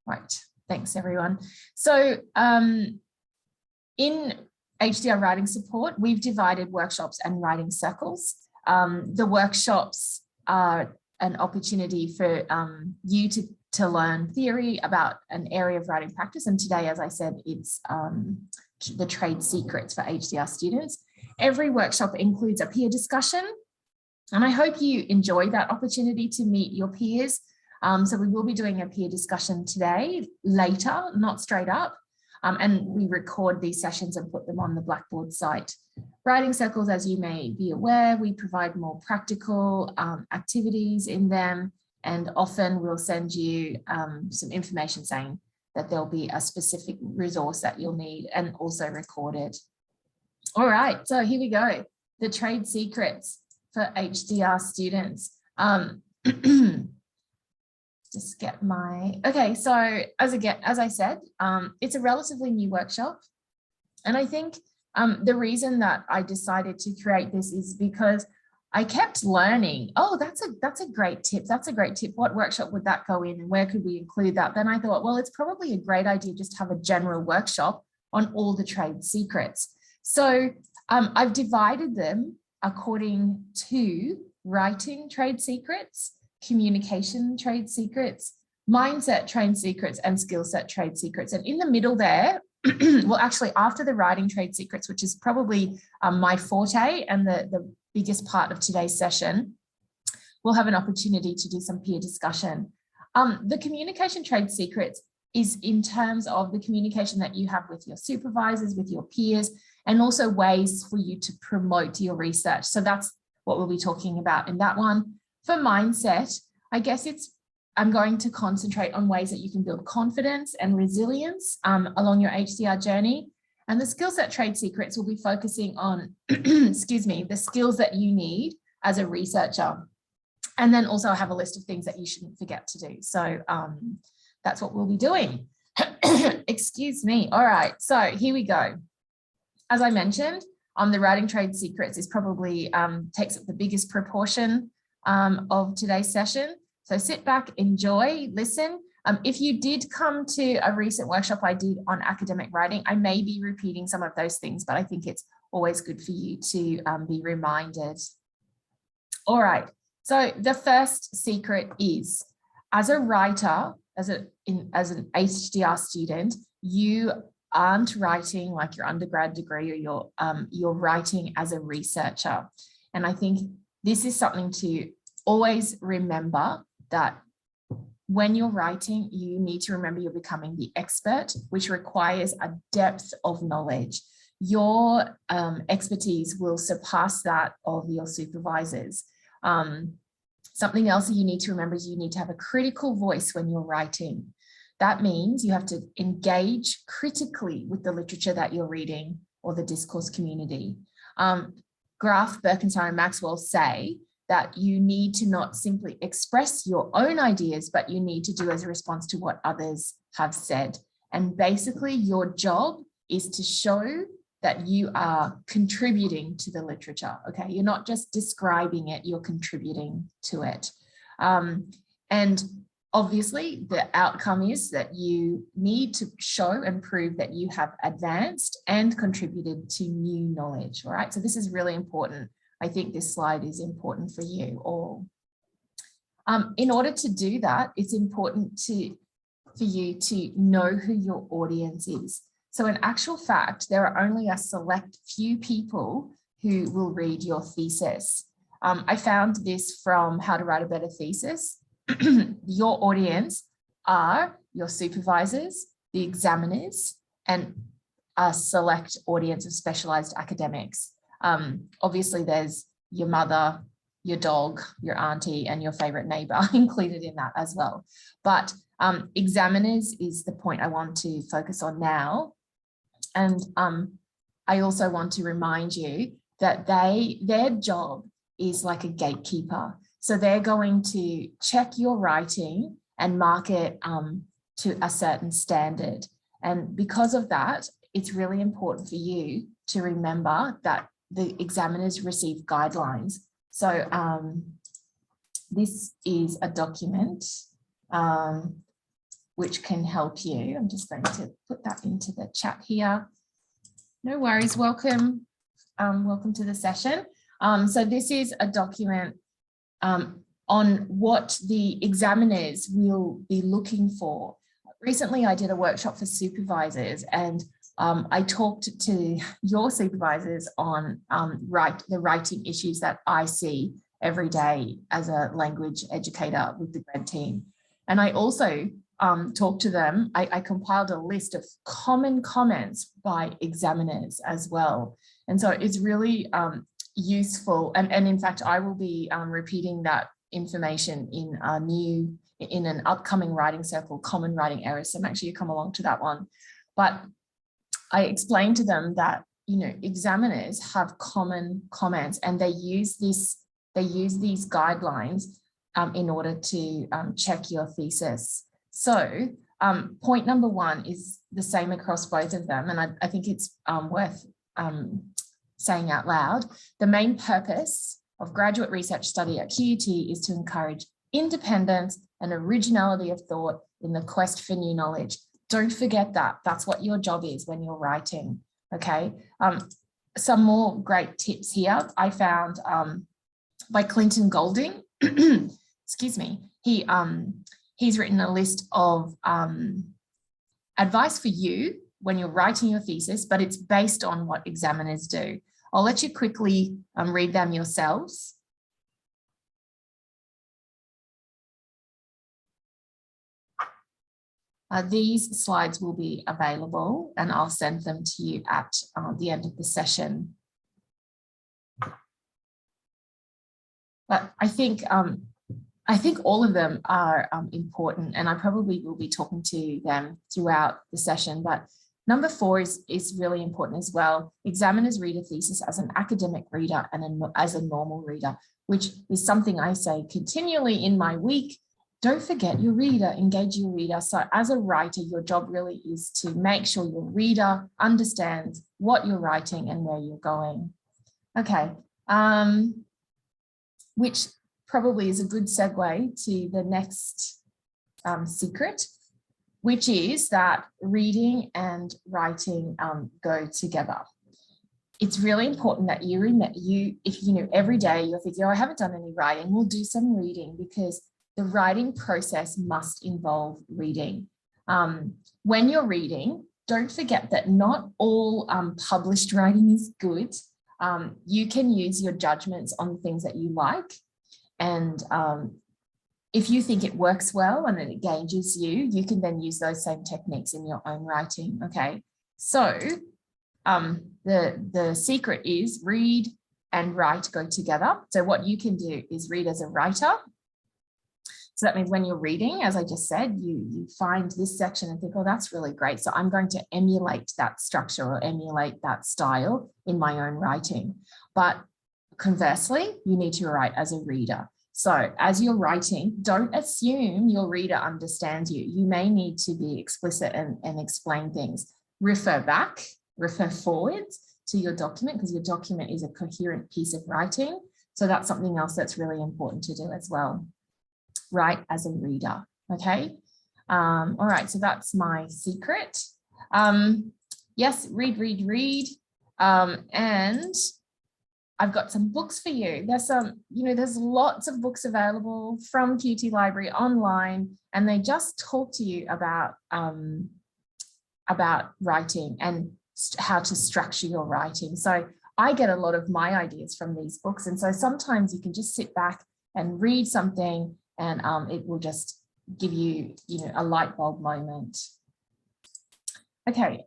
Right, thanks everyone. So in HDR writing support, we've divided workshops and writing circles. The workshops are an opportunity for you to learn theory about an area of writing practice. And today, as I said, it's the trade secrets for HDR students. Every workshop includes a peer discussion. And I hope you enjoy that opportunity to meet your peers. So we will be doing a peer discussion today, later, not straight up. And we record these sessions and put them on the Blackboard site. Writing circles, as you may be aware, we provide more practical activities in them. And often we'll send you some information saying that there'll be a specific resource that you'll need and also recorded. All right, so here we go. The trade secrets for HDR students. Just get my, okay, so as I said, it's a relatively new workshop. And I think the reason that I decided to create this is because I kept learning, oh, that's a great tip. That's a great tip. What workshop would that go in and where could we include that? Then I thought, well, it's probably a great idea just to have a general workshop on all the trade secrets. So I've divided them according to writing trade secrets, communication trade secrets, mindset trade secrets, and skill set trade secrets. And in the middle there, well, actually after the writing trade secrets, which is probably my forte and the biggest part of today's session, we'll have an opportunity to do some peer discussion. The communication trade secrets is in terms of the communication that you have with your supervisors, with your peers, and also ways for you to promote your research. So that's what we'll be talking about in that one. For mindset, I guess I'm going to concentrate on ways that you can build confidence and resilience along your HDR journey. And the skill set trade secrets will be focusing on, excuse me, the skills that you need as a researcher. And then also have a list of things that you shouldn't forget to do. So that's what we'll be doing. Excuse me. All right, so here we go. As I mentioned, the writing trade secrets is probably takes up the biggest proportion of today's session. So sit back, enjoy, listen. If you did come to a recent workshop I did on academic writing, I may be repeating some of those things, but I think it's always good for you to be reminded. All right, so the first secret is, as a writer, as an HDR student, you aren't writing like your undergrad degree, or you're writing as a researcher. And I think this is something to always remember, that when you're writing, you need to remember you're becoming the expert, which requires a depth of knowledge. Your expertise will surpass that of your supervisors. Something else that you need to remember is you need to have a critical voice when you're writing. That means you have to engage critically with the literature that you're reading or the discourse community. Graf, Birkensau, and Maxwell say that you need to not simply express your own ideas, but you need to do as a response to what others have said. And basically your job is to show that you are contributing to the literature, okay? You're not just describing it, you're contributing to it. And obviously the outcome is that you need to show and prove that you have advanced and contributed to new knowledge, all right? So this is really important. I think this slide is important for you all. In order to do that, it's important for you to know who your audience is. So in actual fact, there are only a select few people who will read your thesis. I found this from How to Write a Better Thesis. Your audience are your supervisors, the examiners, and a select audience of specialized academics. Obviously, there's your mother, your dog, your auntie, and your favorite neighbor included in that as well. But examiners is the point I want to focus on now. And I also want to remind you that their job is like a gatekeeper. So they're going to check your writing and mark it to a certain standard. And because of that, it's really important for you to remember that the examiners receive guidelines. So this is a document which can help you. I'm just going to put that into the chat here. No worries, welcome. Welcome to the session. So this is a document on what the examiners will be looking for. Recently, I did a workshop for supervisors, and I talked to your supervisors on the writing issues that I see every day as a language educator with the grad team. And I also talked to them, I compiled a list of common comments by examiners as well. And so it's really useful. And in fact, I will be repeating that information in an upcoming writing circle, common writing errors. So make sure you come along to that one. But I explained to them that, you know, examiners have common comments, and they use these guidelines in order to check your thesis. So point number one is the same across both of them. And I think it's worth saying out loud. The main purpose of graduate research study at QUT is to encourage independence and originality of thought in the quest for new knowledge. Don't forget that. That's what your job is when you're writing, okay? Some more great tips here I found by Clinton Golding. Excuse me. He's written a list of advice for you when you're writing your thesis, but it's based on what examiners do. I'll let you quickly read them yourselves. These slides will be available, and I'll send them to you at the end of the session. But I think all of them are important, and I probably will be talking to them throughout the session. But number 4 is really important as well. Examiners read a thesis as an academic reader and as a normal reader, which is something I say continually in my week. Don't forget your reader, engage your reader. So as a writer, your job really is to make sure your reader understands what you're writing and where you're going. Okay, which probably is a good segue to the next secret, which is that reading and writing go together. It's really important that if you know every day you're thinking, oh, I haven't done any writing, we'll do some reading, because the writing process must involve reading. When you're reading, don't forget that not all published writing is good. You can use your judgments on things that you like. And if you think it works well and it engages you, you can then use those same techniques in your own writing, okay? So the secret is read and write go together. So what you can do is read as a writer. So that means when you're reading, as I just said, you find this section and think, oh, that's really great. So I'm going to emulate that structure or emulate that style in my own writing. But conversely, you need to write as a reader. So as you're writing, don't assume your reader understands you. You may need to be explicit and explain things. Refer back, refer forwards to your document, because your document is a coherent piece of writing. So that's something else that's really important to do as well. Write as a reader, okay? All right, so that's my secret. Yes, read. And I've got some books for you. There's lots of books available from QT Library online, and they just talk to you about writing and how to structure your writing. So I get a lot of my ideas from these books. And so sometimes you can just sit back and read something, and it will just give you, a light bulb moment. Okay,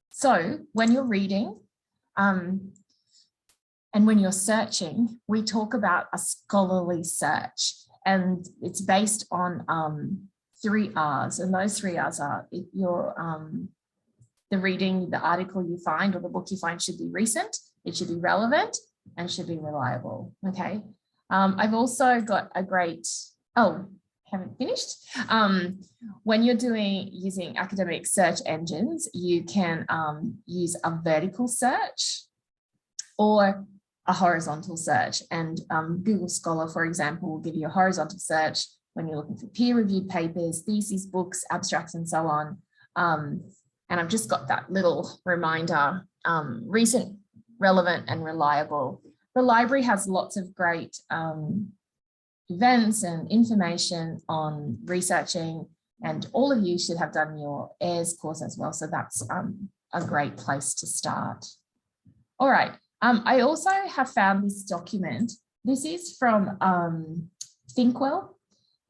so when you're reading and when you're searching, we talk about a scholarly search, and it's based on 3 R's, and those 3 R's are the reading, the article you find or the book you find should be recent, it should be relevant, and should be reliable, okay? I've also got a great, haven't finished. When you're using academic search engines, you can use a vertical search or a horizontal search. And Google Scholar, for example, will give you a horizontal search, when you're looking for peer-reviewed papers, theses, books, abstracts, and so on. And I've just got that little reminder, recent, relevant, and reliable. The library has lots of great events and information on researching, and all of you should have done your AIRS course as well. So that's a great place to start. All right. I also have found this document. This is from Thinkwell.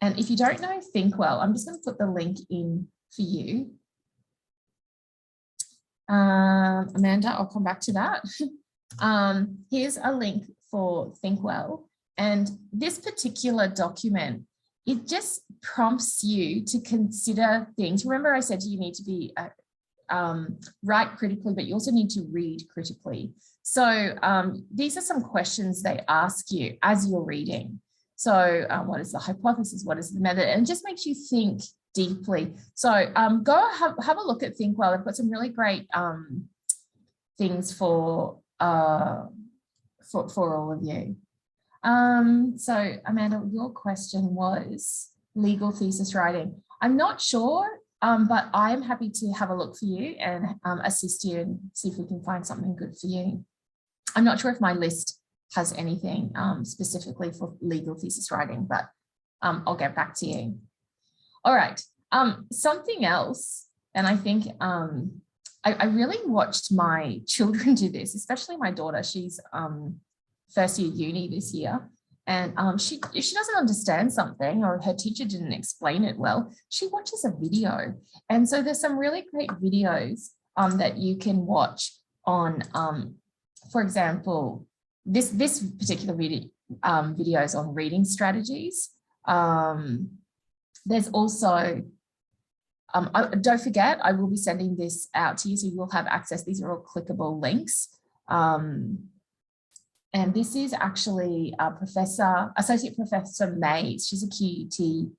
And if you don't know Thinkwell, I'm just going to put the link in for you. Amanda, I'll come back to that. Here's a link for Thinkwell. And this particular document, it just prompts you to consider things. Remember, I said you need to be write critically, but you also need to read critically. So these are some questions they ask you as you're reading. So what is the hypothesis? What is the method? And it just makes you think deeply. So go have a look at Thinkwell. They've got some really great things for all of you. So Amanda, your question was legal thesis writing. I'm not sure, but I'm happy to have a look for you and assist you and see if we can find something good for you. I'm not sure if my list has anything specifically for legal thesis writing, but I'll get back to you. All right, something else, and I think I really watched my children do this, especially my daughter. She's first year uni this year, and if she doesn't understand something or her teacher didn't explain it well, she watches a video. And so there's some really great videos that you can watch on, for example, this particular video is on reading strategies. There's also, don't forget, I will be sending this out to you, so you'll have access. These are all clickable links. And this is actually Associate Professor Mays. She's a QUT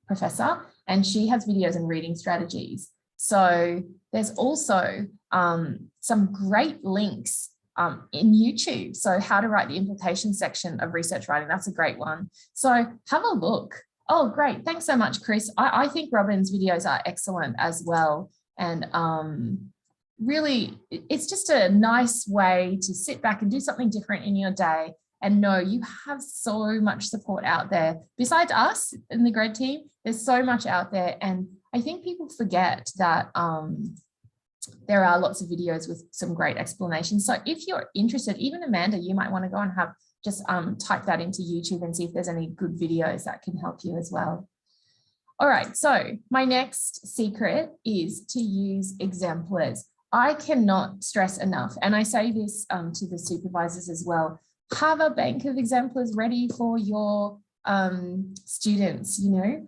professor, and she has videos on reading strategies. So there's also some great links in YouTube. So how to write the implication section of research writing, that's a great one. So have a look. Oh, great. Thanks so much, Chris. I think Robin's videos are excellent as well. And really, it's just a nice way to sit back and do something different in your day and know you have so much support out there. Besides us in the grad team, there's so much out there. And I think people forget that there are lots of videos with some great explanations. So if you're interested, even Amanda, you might want to go and have just type that into YouTube and see if there's any good videos that can help you as well. All right, so my next secret is to use exemplars. I cannot stress enough, and I say this to the supervisors as well, have a bank of exemplars ready for your students. You know,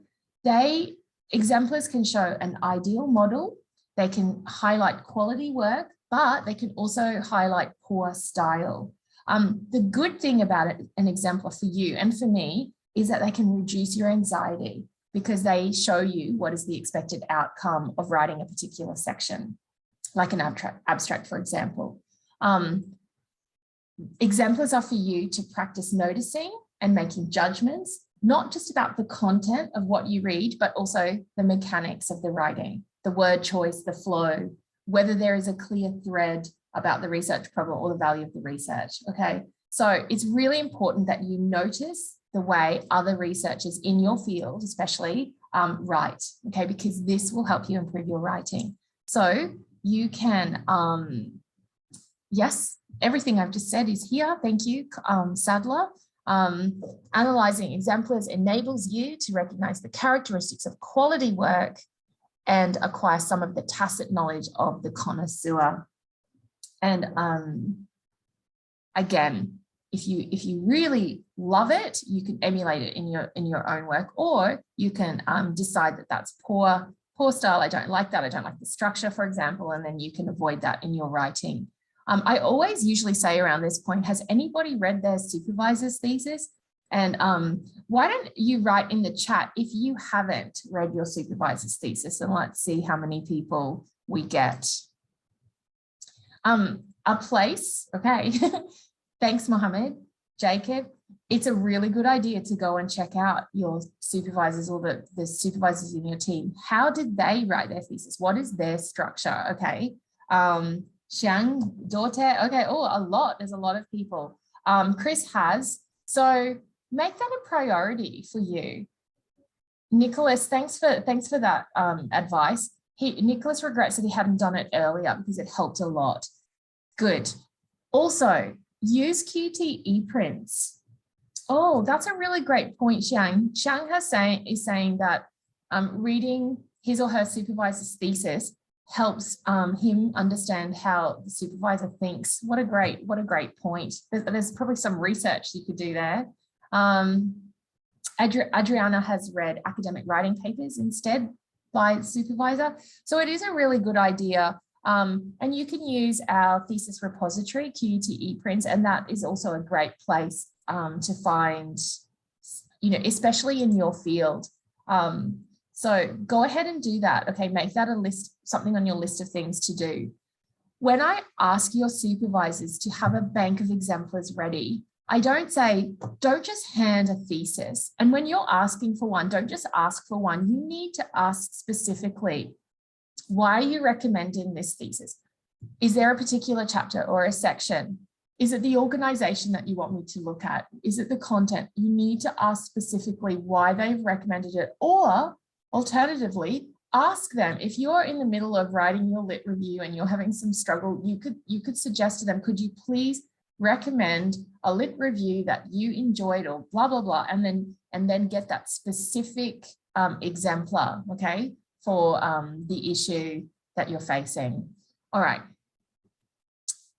exemplars can show an ideal model, they can highlight quality work, but they can also highlight poor style. The good thing about it, an exemplar for you and for me, is that they can reduce your anxiety because they show you what is the expected outcome of writing a particular section, like an abstract, for example. Exemplars are for you to practice noticing and making judgments, not just about the content of what you read, but also the mechanics of the writing, the word choice, the flow, whether there is a clear thread about the research problem or the value of the research, okay? So it's really important that you notice the way other researchers in your field, especially, write, okay? Because this will help you improve your writing. So you can, yes, everything I've just said is here. Thank you, Sadler. Analyzing exemplars enables you to recognize the characteristics of quality work and acquire some of the tacit knowledge of the connoisseur. And again, if you really love it, you can emulate it in your own work, or you can decide that that's poor style. I don't like that. I don't like the structure, for example, and then you can avoid that in your writing. I always usually say around this point, has anybody read their supervisor's thesis? And why don't you write in the chat if you haven't read your supervisor's thesis, and let's see how many people we get. A place, okay. Thanks, Mohammed. Jacob, it's a really good idea to go and check out your supervisors or the supervisors in your team. How did they write their thesis? What is their structure? Okay. Xiang, Dorte, okay, oh, a lot. There's a lot of people. Chris has. So make that a priority for you. Nicholas, thanks for that advice. Nicholas regrets that he hadn't done it earlier because it helped a lot. Good. Also, use QT ePrints. Oh, that's a really great point, Xiang. Xiang is saying that reading his or her supervisor's thesis helps him understand how the supervisor thinks. What a great point. There's probably some research you could do there. Adriana has read academic writing papers instead by supervisor. So it is a really good idea. And you can use our thesis repository, QUT ePrints, and that is also a great place to find, especially in your field. So go ahead and do that. Okay, make that a list, something on your list of things to do. When I ask your supervisors to have a bank of exemplars ready, I don't say, don't just hand a thesis. And when you're asking for one, don't just ask for one. You need to ask specifically, why are you recommending this thesis? Is there a particular chapter or a section? Is it the organization that you want me to look at? Is it the content? You need to ask specifically why they've recommended it, or alternatively, ask them, if you're in the middle of writing your lit review and you're having some struggle, you could suggest to them, could you please recommend a lit review that you enjoyed, or blah, blah, blah, and then get that specific exemplar, okay, for the issue that you're facing. All right.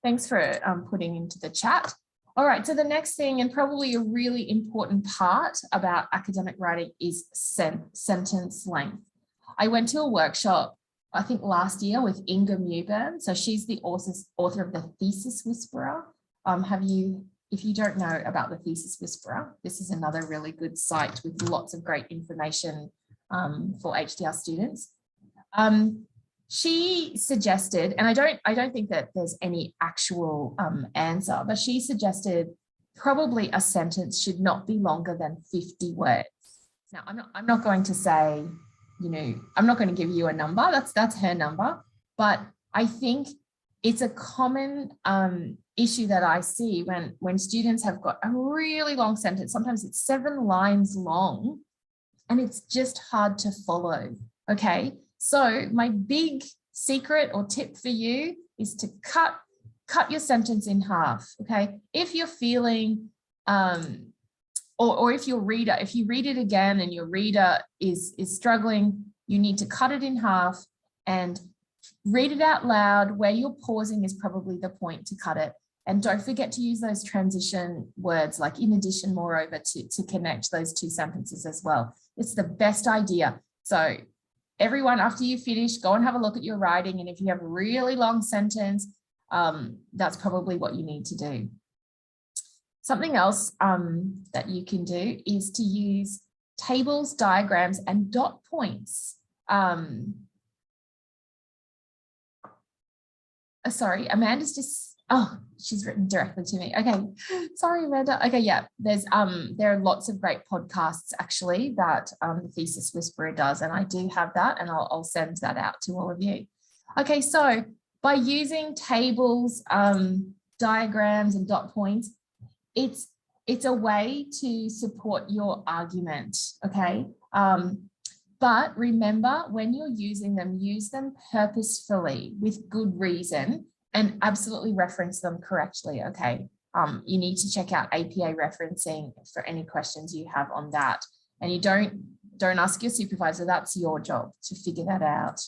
Thanks for putting into the chat. All right, so the next thing, and probably a really important part about academic writing, is sentence length. I went to a workshop, I think last year, with Inga Mewburn. So she's the author of The Thesis Whisperer. If you don't know about The Thesis Whisperer, this is another really good site with lots of great information for HDR students. She suggested, and I don't think that there's any actual answer, but she suggested probably a sentence should not be longer than 50 words. Now, I'm not going to say, I'm not going to give you a number. That's her number, but I think it's a common issue that I see when students have got a really long sentence. Sometimes it's 7 lines long, and it's just hard to follow. Okay. So my big secret or tip for you is to cut your sentence in half, okay? If you're feeling, or if you read it again and your reader is struggling, you need to cut it in half and read it out loud. Where you're pausing is probably the point to cut it. And don't forget to use those transition words like in addition, moreover, to connect those 2 sentences as well. It's the best idea. So everyone, after you finish, go and have a look at your writing. And if you have a really long sentence, that's probably what you need to do. Something else that you can do is to use tables, diagrams, and dot points. Sorry, Amanda's just, she's written directly to me. Okay, sorry, Amanda. Okay, yeah, there are lots of great podcasts actually that the Thesis Whisperer does, and I do have that, and I'll send that out to all of you. Okay, so by using tables, diagrams, and dot points, it's a way to support your argument, okay? But remember, when you're using them, use them purposefully with good reason and absolutely reference them correctly, okay? You need to check out APA referencing for any questions you have on that. And you don't ask your supervisor, that's your job to figure that out.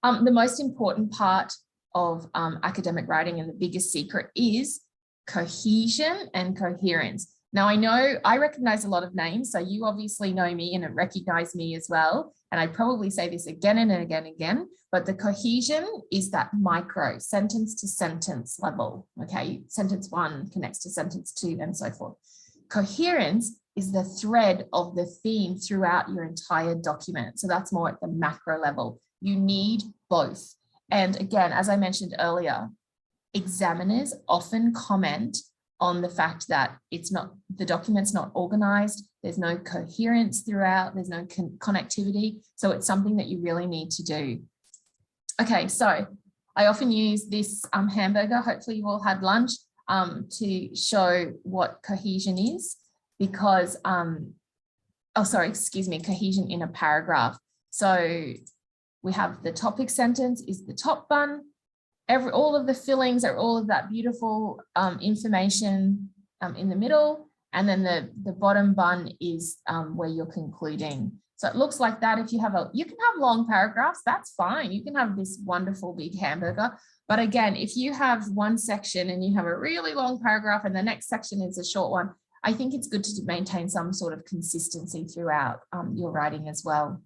The most important part of academic writing and the biggest secret is cohesion and coherence. Now, I recognize a lot of names, so you obviously know me and recognize me as well. And I probably say this again and again and again, but the cohesion is that micro sentence to sentence level, okay? Sentence 1 connects to sentence 2 and so forth. Coherence is the thread of the theme throughout your entire document. So that's more at the macro level. You need both. And again, as I mentioned earlier, examiners often comment on the fact that the document's not organized, there's no coherence throughout, there's no connectivity. So it's something that you really need to do. Okay, so I often use this hamburger, hopefully you've all had lunch, to show what cohesion is, because, cohesion in a paragraph. So we have the topic sentence is the top bun, all of the fillings are all of that beautiful information in the middle, and then the bottom bun is where you're concluding. So it looks like that. If you can have long paragraphs, that's fine. You can have this wonderful big hamburger. But again, if you have one section and you have a really long paragraph and the next section is a short one, I think it's good to maintain some sort of consistency throughout your writing as well.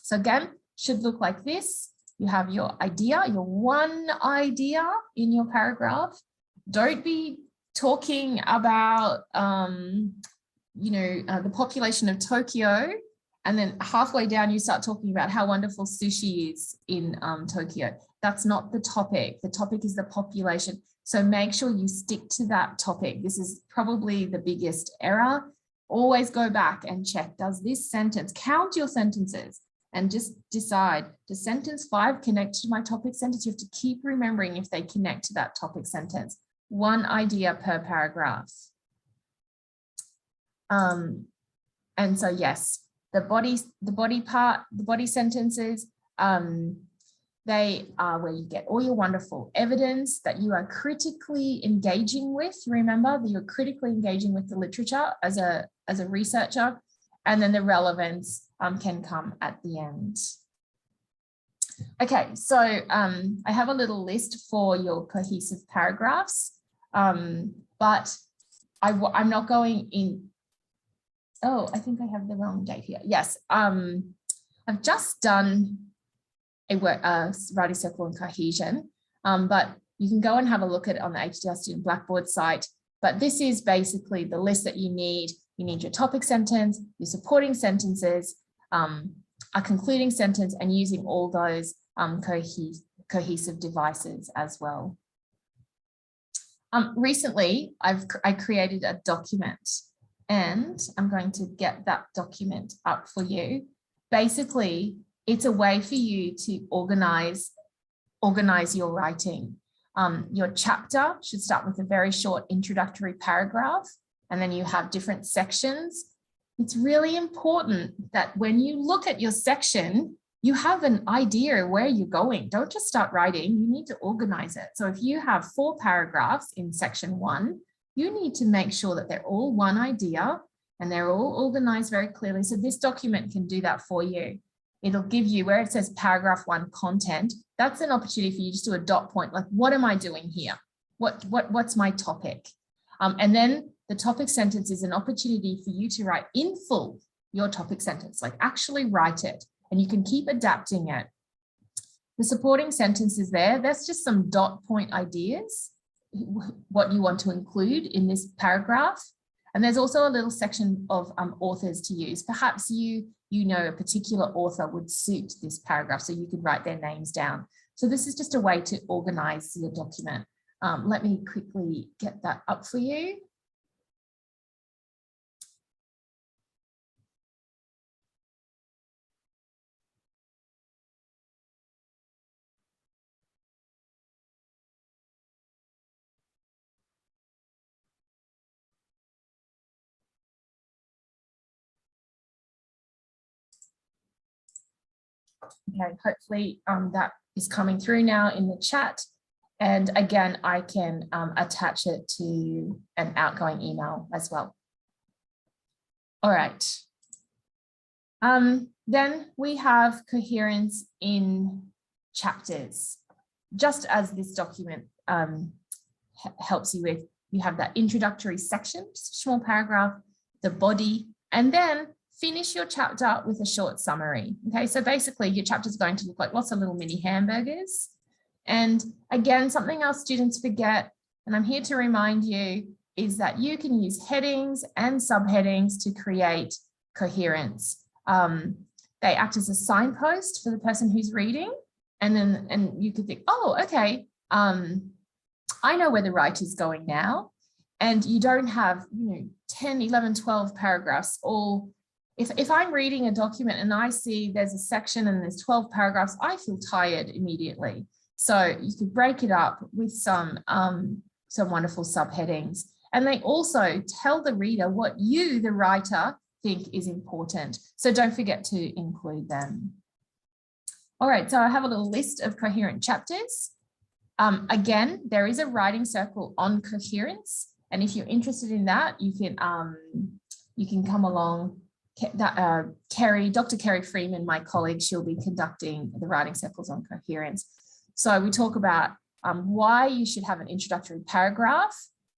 So again, should look like this. You have your idea, your one idea in your paragraph. Don't be talking about, the population of Tokyo, and then halfway down you start talking about how wonderful sushi is in Tokyo. That's not the topic. The topic is the population. So make sure you stick to that topic. This is probably the biggest error. Always go back and check, does this sentence, count your sentences and just decide, does sentence 5 connect to my topic sentence? You have to keep remembering if they connect to that topic sentence. One idea per paragraph. And so yes, the body sentences, they are where you get all your wonderful evidence that you are critically engaging with. Remember that you're critically engaging with the literature as a researcher, and then the relevance can come at the end. Okay, so I have a little list for your cohesive paragraphs, but I'm not going in. Oh, I think I have the wrong date here. Yes, I've just done a writing circle and cohesion, but you can go and have a look at it on the HDR Student Blackboard site. But this is basically the list that you need. You need your topic sentence, your supporting sentences, a concluding sentence, and using all those cohesive devices as well. Recently, I created a document, and I'm going to get that document up for you. Basically, it's a way for you to organize your writing. Your chapter should start with a very short introductory paragraph, and then you have different sections. It's really important that when you look at your section, you have an idea where you're going. Don't just start writing, you need to organize it. So if you have 4 paragraphs in section 1, you need to make sure that they're all one idea and they're all organized very clearly. So this document can do that for you. It'll give you where it says paragraph 1 content. That's an opportunity for you just to do a dot point, like, what am I doing here? What's my topic? And then the topic sentence is an opportunity for you to write in full your topic sentence, like actually write it, and you can keep adapting it. The supporting sentence is there. That's just some dot point ideas, what you want to include in this paragraph. And there's also a little section of authors to use. Perhaps you know a particular author would suit this paragraph, so you could write their names down. So this is just a way to organize your document. Let me quickly get that up for you. Okay, hopefully that is coming through now in the chat. And again, I can attach it to an outgoing email as well. All right. Then we have coherence in chapters. Just as this document helps you with, you have that introductory section, just a small paragraph, the body, and then finish your chapter with a short summary. Okay, so basically your chapter is going to look like lots of little mini hamburgers. And again, something else students forget, and I'm here to remind you, is that you can use headings and subheadings to create coherence. They act as a signpost for the person who's reading, and you could think, oh, okay, I know where the writer's going now. and you don't have, 10, 11, 12 paragraphs all. If I'm reading a document and I see there's a section and there's 12 paragraphs, I feel tired immediately. So you could break it up with some wonderful subheadings. And they also tell the reader what you, the writer, think is important. So don't forget to include them. All right, so I have a little list of coherent chapters. Again, there is a writing circle on coherence. And if you're interested in that, you can come along. Dr. Kerry Freeman, my colleague, she'll be conducting the writing circles on coherence. So we talk about why you should have an introductory paragraph,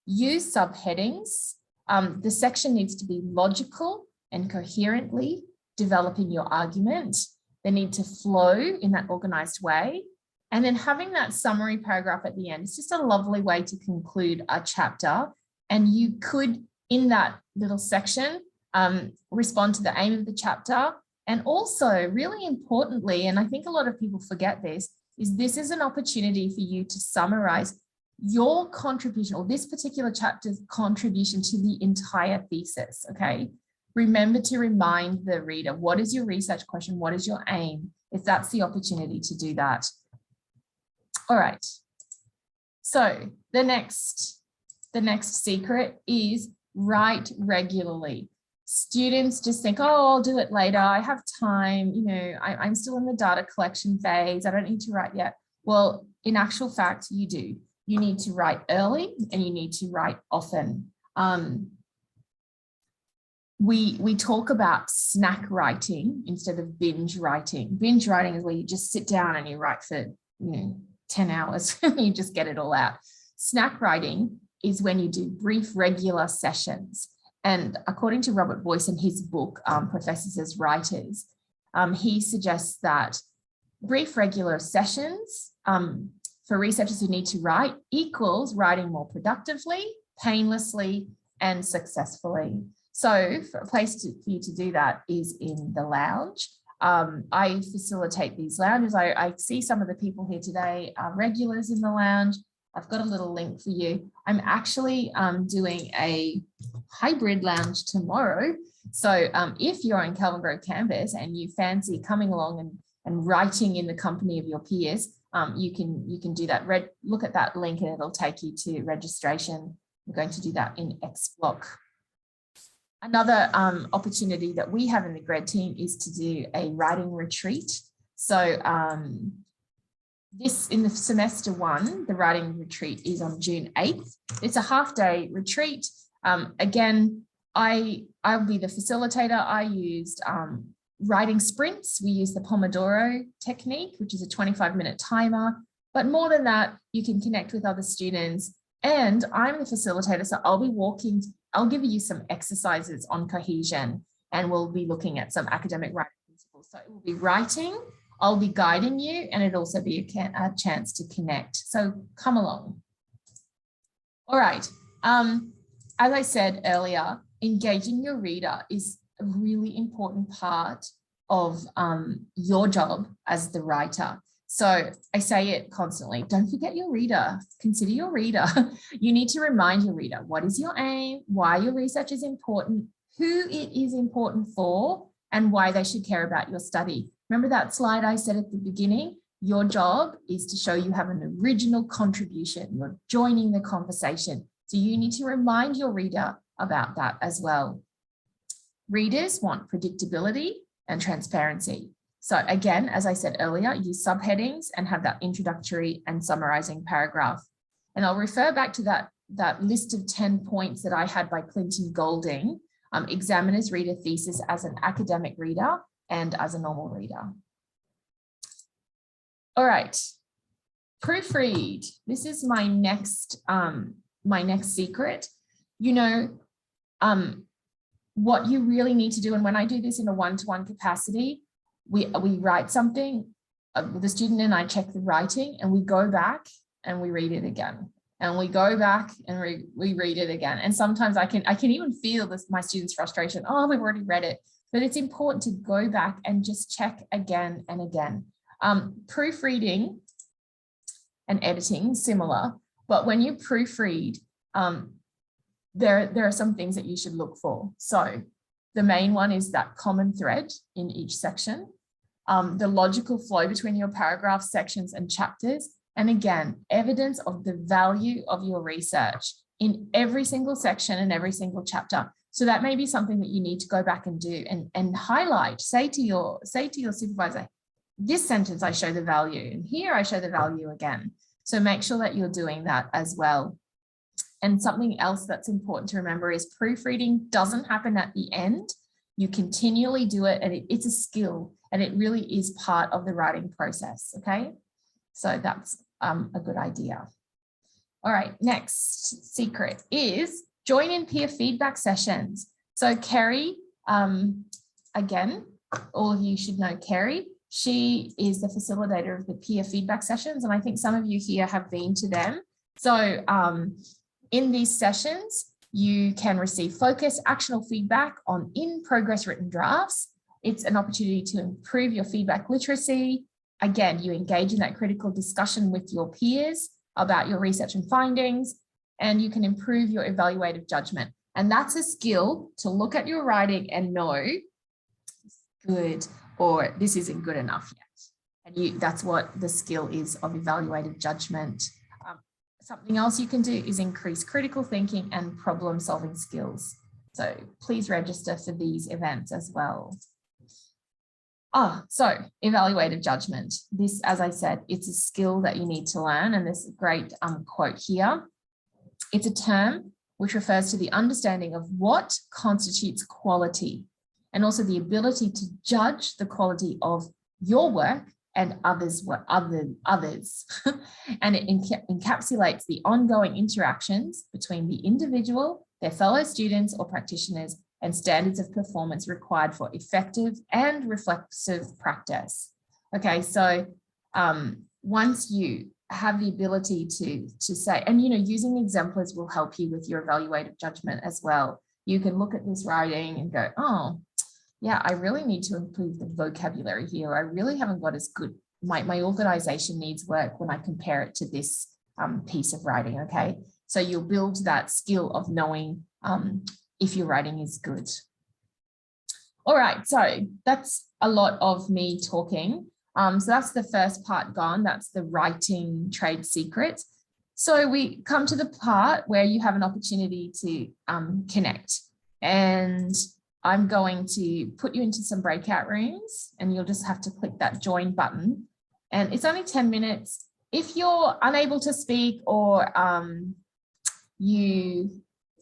use subheadings. The section needs to be logical and coherently developing your argument. They need to flow in that organized way. And then having that summary paragraph at the end is just a lovely way to conclude a chapter. And you could, in that little section, respond to the aim of the chapter. And also, really importantly, and I think a lot of people forget this is an opportunity for you to summarize your contribution, or this particular chapter's contribution to the entire thesis, okay? Remember to remind the reader, what is your research question? What is your aim? If that's the opportunity to do that. All right. So the next secret is write regularly. Students just think, oh, I'll do it later. I have time. I'm still in the data collection phase. I don't need to write yet. Well, in actual fact, you do. You need to write early and you need to write often. We talk about snack writing instead of binge writing. Binge writing is where you just sit down and you write for 10 hours and you just get it all out. Snack writing is when you do brief regular sessions. And according to Robert Boyce in his book, Professors as Writers, he suggests that brief regular sessions for researchers who need to write equals writing more productively, painlessly, and successfully. So a place for you to do that is in the lounge. I facilitate these lounges. I see some of the people here today are regulars in the lounge. I've got a little link for you. I'm actually doing a hybrid lounge tomorrow. So if you're on Kelvin Grove campus and you fancy coming along and writing in the company of your peers, you can do that. Look at that link and it'll take you to registration. We're going to do that in X block. Another opportunity that we have in the grad team is to do a writing retreat. So this in the semester one, the writing retreat is on June 8th. It's a half-day retreat. Again, I'll be the facilitator. I used writing sprints. We use the Pomodoro technique, which is a 25-minute timer. But more than that, you can connect with other students. And I'm the facilitator, so I'll give you some exercises on cohesion, and we'll be looking at some academic writing principles. So it will be writing, I'll be guiding you, and it'll also be a chance to connect. So come along. All right. As I said earlier, engaging your reader is a really important part of your job as the writer. So I say it constantly, don't forget your reader, consider your reader. You need to remind your reader, what is your aim, why your research is important, who it is important for, and why they should care about your study. Remember that slide I said at the beginning? Your job is to show you have an original contribution. You're joining the conversation. So you need to remind your reader about that as well. Readers want predictability and transparency. So again, as I said earlier, use subheadings and have that introductory and summarizing paragraph. And I'll refer back to that list of 10 points that I had by Clinton Golding. Examiners read a thesis as an academic reader and as a normal reader. All right, proofread. This is my next secret. What you really need to do, and when I do this in a one-to-one capacity, we write something, the student and I check the writing, and we go back and we read it again. And we go back and we read it again. And sometimes I can even feel my students' frustration. Oh, we've already read it. But it's important to go back and just check again and again. Proofreading and editing, similar. But when you proofread, there are some things that you should look for. So the main one is that common thread in each section, the logical flow between your paragraphs, sections, and chapters. And again, evidence of the value of your research in every single section and every single chapter. So that may be something that you need to go back and do and highlight, say to your supervisor, this sentence, I show the value, and here I show the value again. So make sure that you're doing that as well. And something else that's important to remember is proofreading doesn't happen at the end. You continually do it, and it's a skill, and it really is part of the writing process, okay? So that's a good idea. All right, next secret is join in peer feedback sessions. So Kerry, again, all of you should know Kerry. She is the facilitator of the peer feedback sessions, and I think some of you here have been to them. So in these sessions, you can receive focused, actionable feedback on in-progress written drafts. It's an opportunity to improve your feedback literacy. Again, you engage in that critical discussion with your peers about your research and findings, and you can improve your evaluative judgment. And that's a skill to look at your writing and know good or this isn't good enough yet. And that's what the skill is of evaluative judgment. Something else you can do is increase critical thinking and problem solving skills. So please register for these events as well. So evaluative judgment. This, as I said, it's a skill that you need to learn. And there's a great quote here. It's a term which refers to the understanding of what constitutes quality and also the ability to judge the quality of your work and others. And it encapsulates the ongoing interactions between the individual, their fellow students or practitioners, and standards of performance required for effective and reflexive practice. Okay, so once you have the ability to say, and using exemplars will help you with your evaluative judgment as well. You can look at this writing and go, oh, yeah, I really need to improve the vocabulary here. I really haven't got as good, my organization needs work when I compare it to this piece of writing, okay? So you'll build that skill of knowing if your writing is good. All right, so that's a lot of me talking. So that's the first part gone. That's the writing trade secrets. So we come to the part where you have an opportunity to connect. And I'm going to put you into some breakout rooms, and you'll just have to click that join button. And it's only 10 minutes. If you're unable to speak or your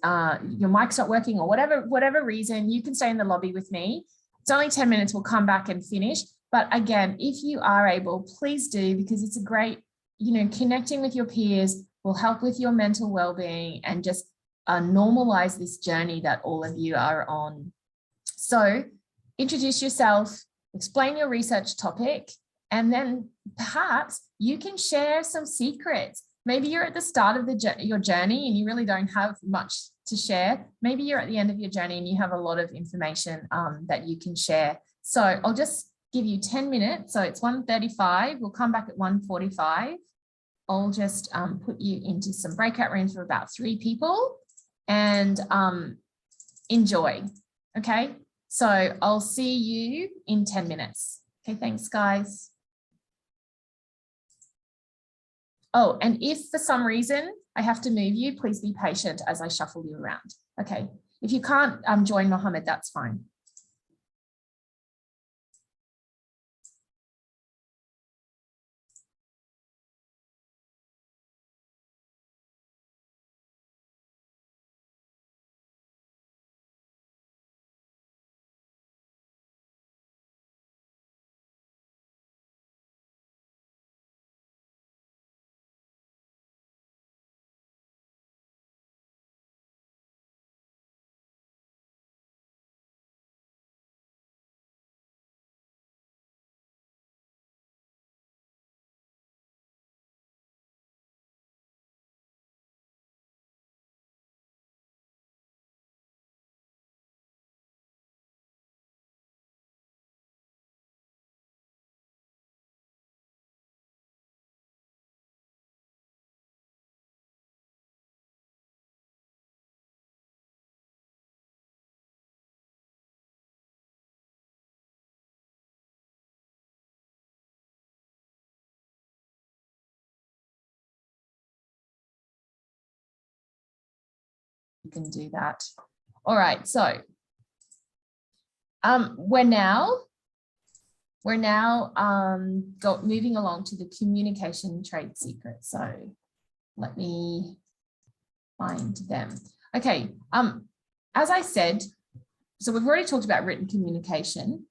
mic's not working or whatever reason, you can stay in the lobby with me. It's only 10 minutes. We'll come back and finish. But again, if you are able, please do, because it's a great, connecting with your peers will help with your mental well-being and just normalize this journey that all of you are on. So introduce yourself, explain your research topic, and then perhaps you can share some secrets. Maybe you're at the start of your journey and you really don't have much to share. Maybe you're at the end of your journey and you have a lot of information that you can share. So I'll just give you 10 minutes. So it's 1:35. We'll come back at 1:45. I'll just put you into some breakout rooms for about 3 people and enjoy. Okay. So I'll see you in 10 minutes. Okay. Thanks, guys. Oh, and if for some reason I have to move you, please be patient as I shuffle you around. Okay. If you can't join Mohammed, that's fine. you can do that. All right, so we're now moving along to the communication trade secrets. So let me find them. Okay, as I said, so we've already talked about written communication.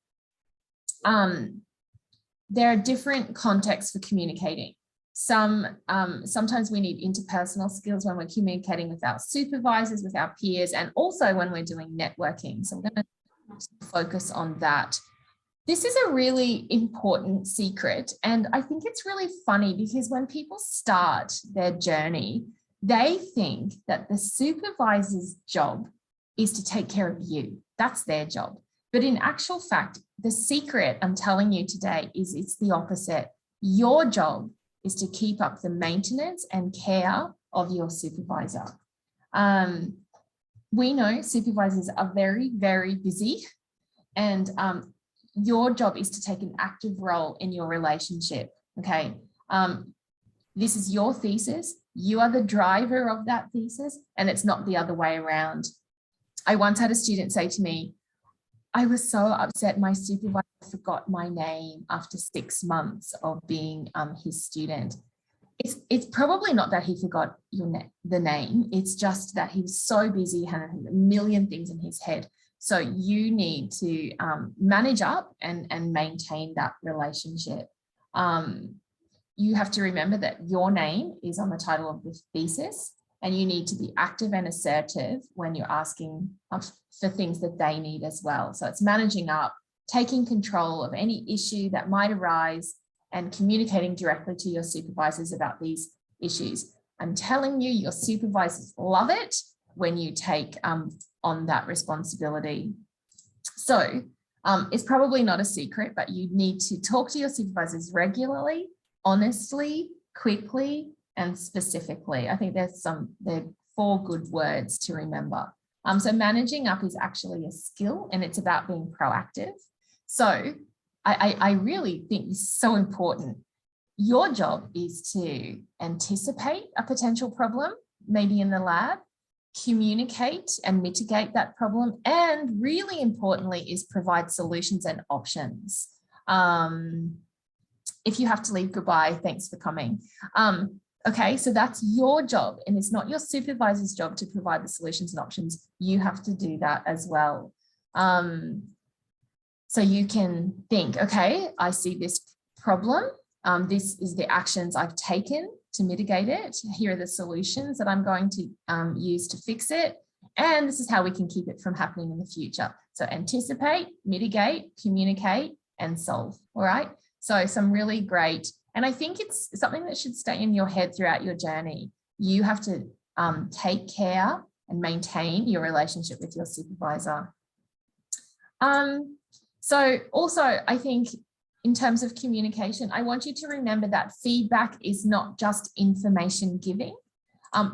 There are different contexts for communicating. Sometimes we need interpersonal skills when we're communicating with our supervisors, with our peers, and also when we're doing networking. So we're going to focus on that. This is a really important secret, and I think it's really funny because when people start their journey, they think that the supervisor's job is to take care of you. That's their job. But in actual fact, the secret I'm telling you today is it's the opposite. Your job is to keep up the maintenance and care of your supervisor. We know supervisors are very, very busy, and your job is to take an active role in your relationship, okay? This is your thesis. You are the driver of that thesis, and it's not the other way around. I once had a student say to me, I was so upset my supervisor forgot my name after 6 months of being his student. It's probably not that he forgot the name. It's just that he was so busy, had a million things in his head. So you need to manage up and maintain that relationship. You have to remember that your name is on the title of the thesis, and you need to be active and assertive when you're asking for things that they need as well. So it's managing up, taking control of any issue that might arise, and communicating directly to your supervisors about these issues. I'm telling you, your supervisors love it when you take on that responsibility. So it's probably not a secret, but you need to talk to your supervisors regularly, honestly, quickly, and specifically. I think there are 4 good words to remember. So managing up is actually a skill, and it's about being proactive. So I really think this is so important. Your job is to anticipate a potential problem, maybe in the lab, communicate and mitigate that problem, and really importantly is provide solutions and options. If you have to leave, goodbye, thanks for coming. Okay, so that's your job, and it's not your supervisor's job to provide the solutions and options. You have to do that as well. So you can think, okay, I see this problem. This is the actions I've taken to mitigate it. Here are the solutions that I'm going to use to fix it. And this is how we can keep it from happening in the future. So anticipate, mitigate, communicate, and solve. All right. So some really great, and I think it's something that should stay in your head throughout your journey. You have to take care and maintain your relationship with your supervisor. So also, I think in terms of communication, I want you to remember that feedback is not just information giving.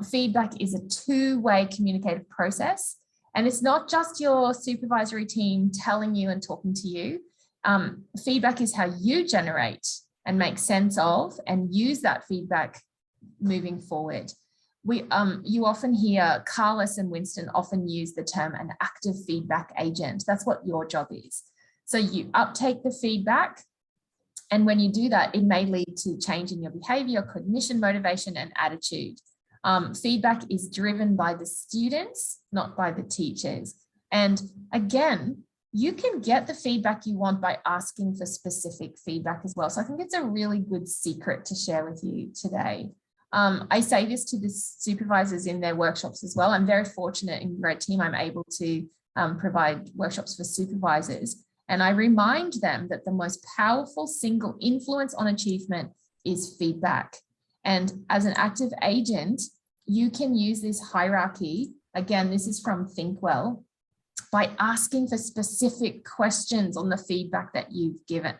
Feedback is a 2-way communicative process, and it's not just your supervisory team telling you and talking to you. Feedback is how you generate and make sense of and use that feedback moving forward. You often hear Carlos and Winston often use the term an active feedback agent. That's what your job is. So you uptake the feedback, and when you do that, it may lead to change in your behavior, cognition, motivation, and attitude. Feedback is driven by the students, not by the teachers. And again, you can get the feedback you want by asking for specific feedback as well. So I think it's a really good secret to share with you today. I say this to the supervisors in their workshops as well. I'm very fortunate in Great Team. I'm able to provide workshops for supervisors. And I remind them that the most powerful single influence on achievement is feedback. And as an active agent, you can use this hierarchy. Again, this is from Think Well, by asking for specific questions on the feedback that you've given,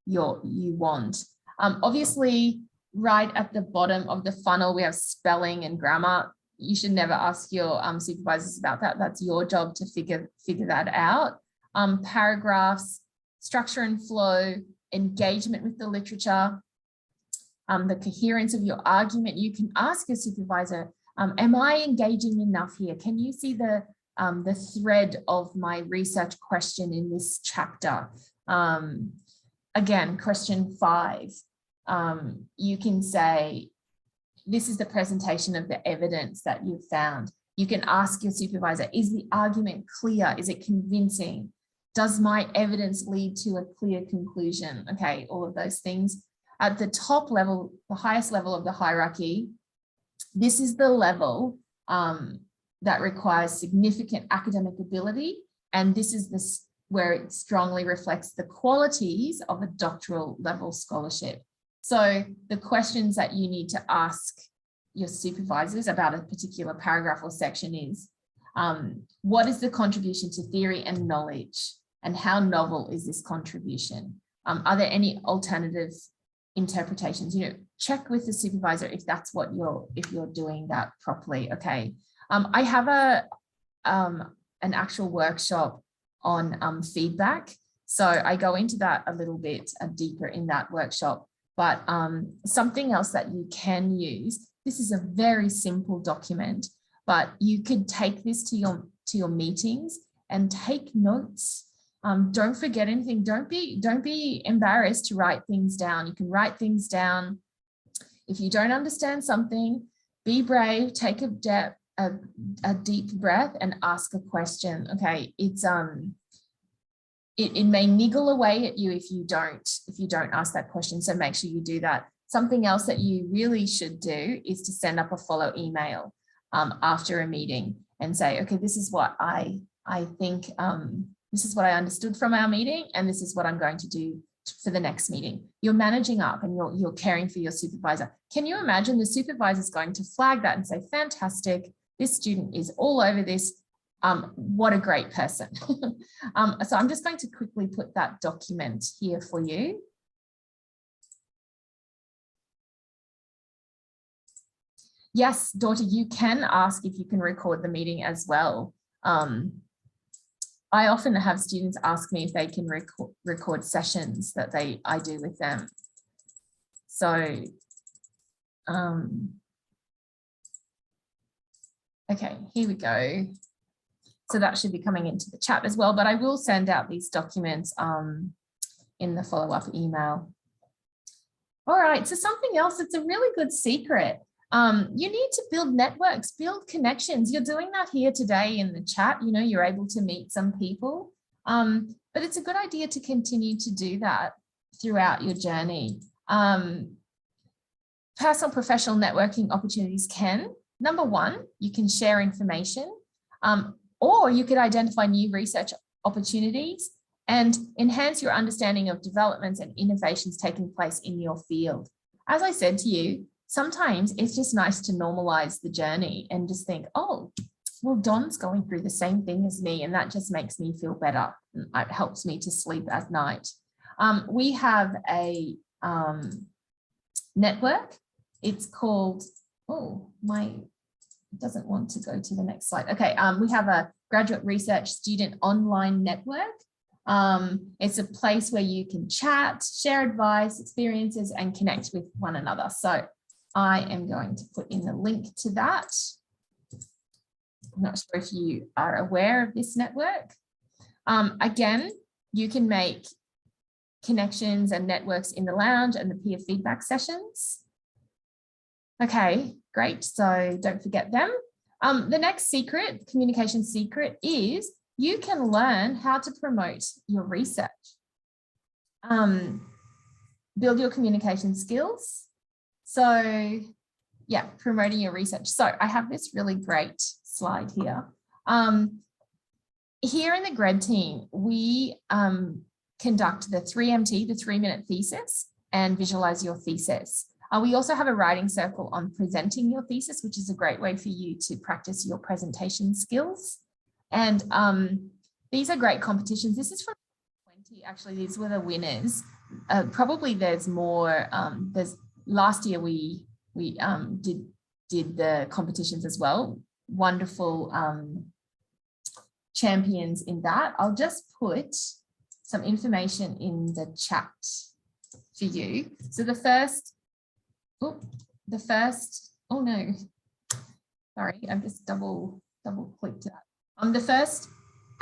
you want. Obviously, right at the bottom of the funnel, we have spelling and grammar. You should never ask your supervisors about that. That's your job to figure that out. Paragraphs, structure and flow, engagement with the literature, the coherence of your argument. You can ask your supervisor Am I engaging enough here? Can you see the thread of my research question in this chapter? Again, question 5, you can say, this is the presentation of the evidence that you've found. You can ask your supervisor, is the argument clear? Is it convincing? Does my evidence lead to a clear conclusion? Okay, all of those things. At the top level, the highest level of the hierarchy, this is the level that requires significant academic ability. And this is where it strongly reflects the qualities of a doctoral level scholarship. So the questions that you need to ask your supervisors about a particular paragraph or section is, what is the contribution to theory and knowledge? And how novel is this contribution? Are there any alternative interpretations? You know, check with the supervisor if that's what if you're doing that properly. Okay. I have an actual workshop on feedback. So I go into that a little bit deeper in that workshop. But something else that you can use, this is a very simple document, but you could take this to your meetings and take notes. Don't forget anything. Don't be embarrassed to write things down. You can write things down. If you don't understand something, be brave, take a deep breath and ask a question. Okay, it may niggle away at you if you don't ask that question. So make sure you do that. Something else that you really should do is to send up a follow email after a meeting and say, okay, this is what I think, this is what I understood from our meeting, and this is what I'm going to do for the next meeting. You're managing up and you're caring for your supervisor. Can you imagine the supervisor is going to flag that and say, fantastic, this student is all over this. What a great person. So I'm just going to quickly put that document here for you. Yes, daughter, you can ask if you can record the meeting as well. I often have students ask me if they can record sessions that I do with them. So, okay, here we go. So that should be coming into the chat as well, but I will send out these documents in the follow-up email. All right, so something else, it's a really good secret. You need to build networks, build connections. You're doing that here today in the chat. You know, you're able to meet some people, but it's a good idea to continue to do that throughout your journey. Personal professional networking opportunities can, number one, you can share information, or you could identify new research opportunities and enhance your understanding of developments and innovations taking place in your field. As I said to you, sometimes it's just nice to normalize the journey and just think, oh, well, Don's going through the same thing as me, and that just makes me feel better. It helps me to sleep at night. We have a network. It's called, it doesn't want to go to the next slide. Okay, we have a graduate research student online network. It's a place where you can chat, share advice, experiences, and connect with one another. So I am going to put in the link to that. I'm not sure if you are aware of this network. Again, you can make connections and networks in the lounge and the peer feedback sessions. Okay, great. So don't forget them. The next secret, communication secret, is you can learn how to promote your research. Build your communication skills. So yeah, promoting your research. So I have this really great slide here. Here in the GRED team, we conduct the 3MT, the 3-minute thesis, and visualize your thesis. We also have a writing circle on presenting your thesis, which is a great way for you to practice your presentation skills. And these are great competitions. This is from 2020, actually. These were the winners. Probably there's more. Last year we did the competitions as well. Wonderful champions in that. I'll just put some information in the chat for you. So the first, oh no, Sorry, I've just double clicked that. The first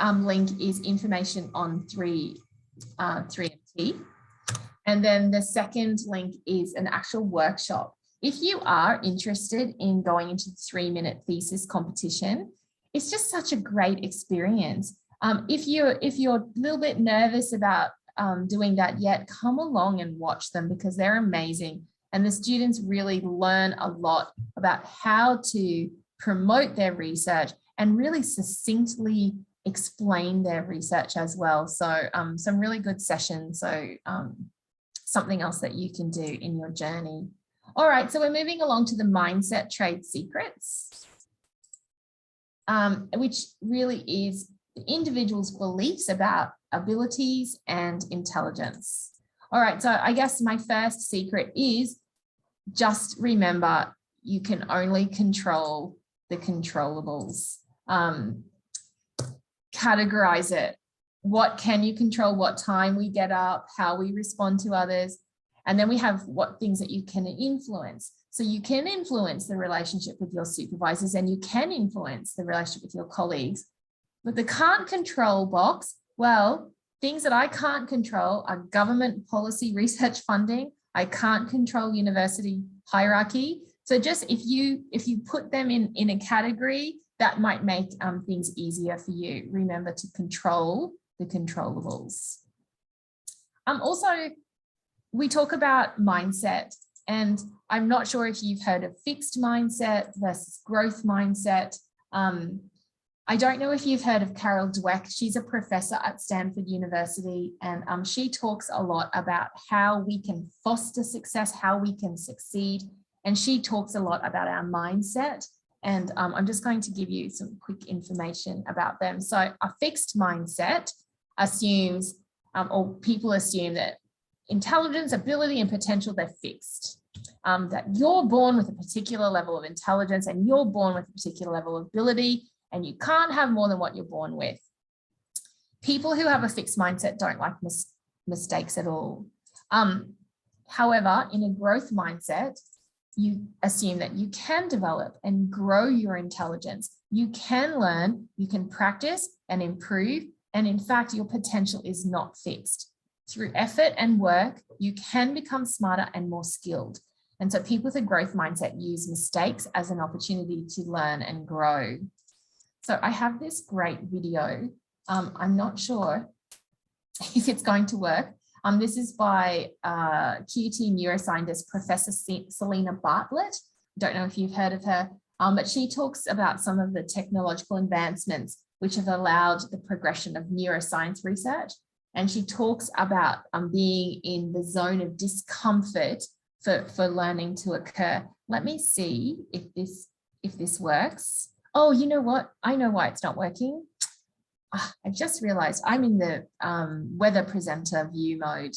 link is information on 3MT. And then the second link is an actual workshop. If you are interested in going into the 3-minute thesis competition, it's just such a great experience. If you're a little bit nervous about doing that yet, come along and watch them because they're amazing. And the students really learn a lot about how to promote their research and really succinctly explain their research as well. So some really good sessions. So something else that you can do in your journey. All right, so we're moving along to the mindset trade secrets, which really is the individual's beliefs about abilities and intelligence. All right, so I guess my first secret is just remember you can only control the controllables. Categorize it. What can you control? What time we get up, how we respond to others. And then we have what things that you can influence. So you can influence the relationship with your supervisors and you can influence the relationship with your colleagues. But the can't control box, well, things that I can't control are government policy research funding. I can't control university hierarchy. So just if you put them in a category, that might make things easier for you. Remember to control the controllables. Also, we talk about mindset, and I'm not sure if you've heard of fixed mindset versus growth mindset. I don't know if you've heard of Carol Dweck. She's a professor at Stanford University, and she talks a lot about how we can foster success, how we can succeed. And she talks a lot about our mindset. And I'm just going to give you some quick information about them. So a fixed mindset assumes, or people assume that intelligence, ability, and potential, they're fixed. That you're born with a particular level of intelligence and you're born with a particular level of ability, and you can't have more than what you're born with. People who have a fixed mindset don't like mistakes at all. However, in a growth mindset, you assume that you can develop and grow your intelligence. You can learn, you can practice and improve. And in fact, your potential is not fixed. Through effort and work, you can become smarter and more skilled. And so people with a growth mindset use mistakes as an opportunity to learn and grow. So I have this great video. I'm not sure if it's going to work. This is by QT neuroscientist, Professor Selena Bartlett. Don't know if you've heard of her, but she talks about some of the technological advancements which have allowed the progression of neuroscience research. And she talks about being in the zone of discomfort for learning to occur. Let me see if this works. Oh, you know what? I know why it's not working. I just realized I'm in the weather presenter view mode,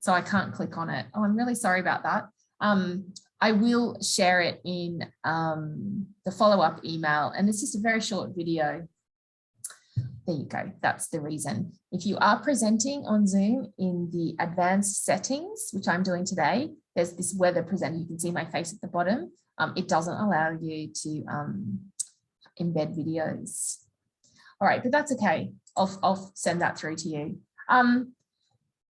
so I can't click on it. Oh, I'm really sorry about that. I will share it in the follow-up email, and it's just a very short video. There you go. That's the reason. If you are presenting on Zoom in the advanced settings, which I'm doing today, there's this weather presenter. You can see my face at the bottom. It doesn't allow you to embed videos. All right, but that's okay. I'll send that through to you.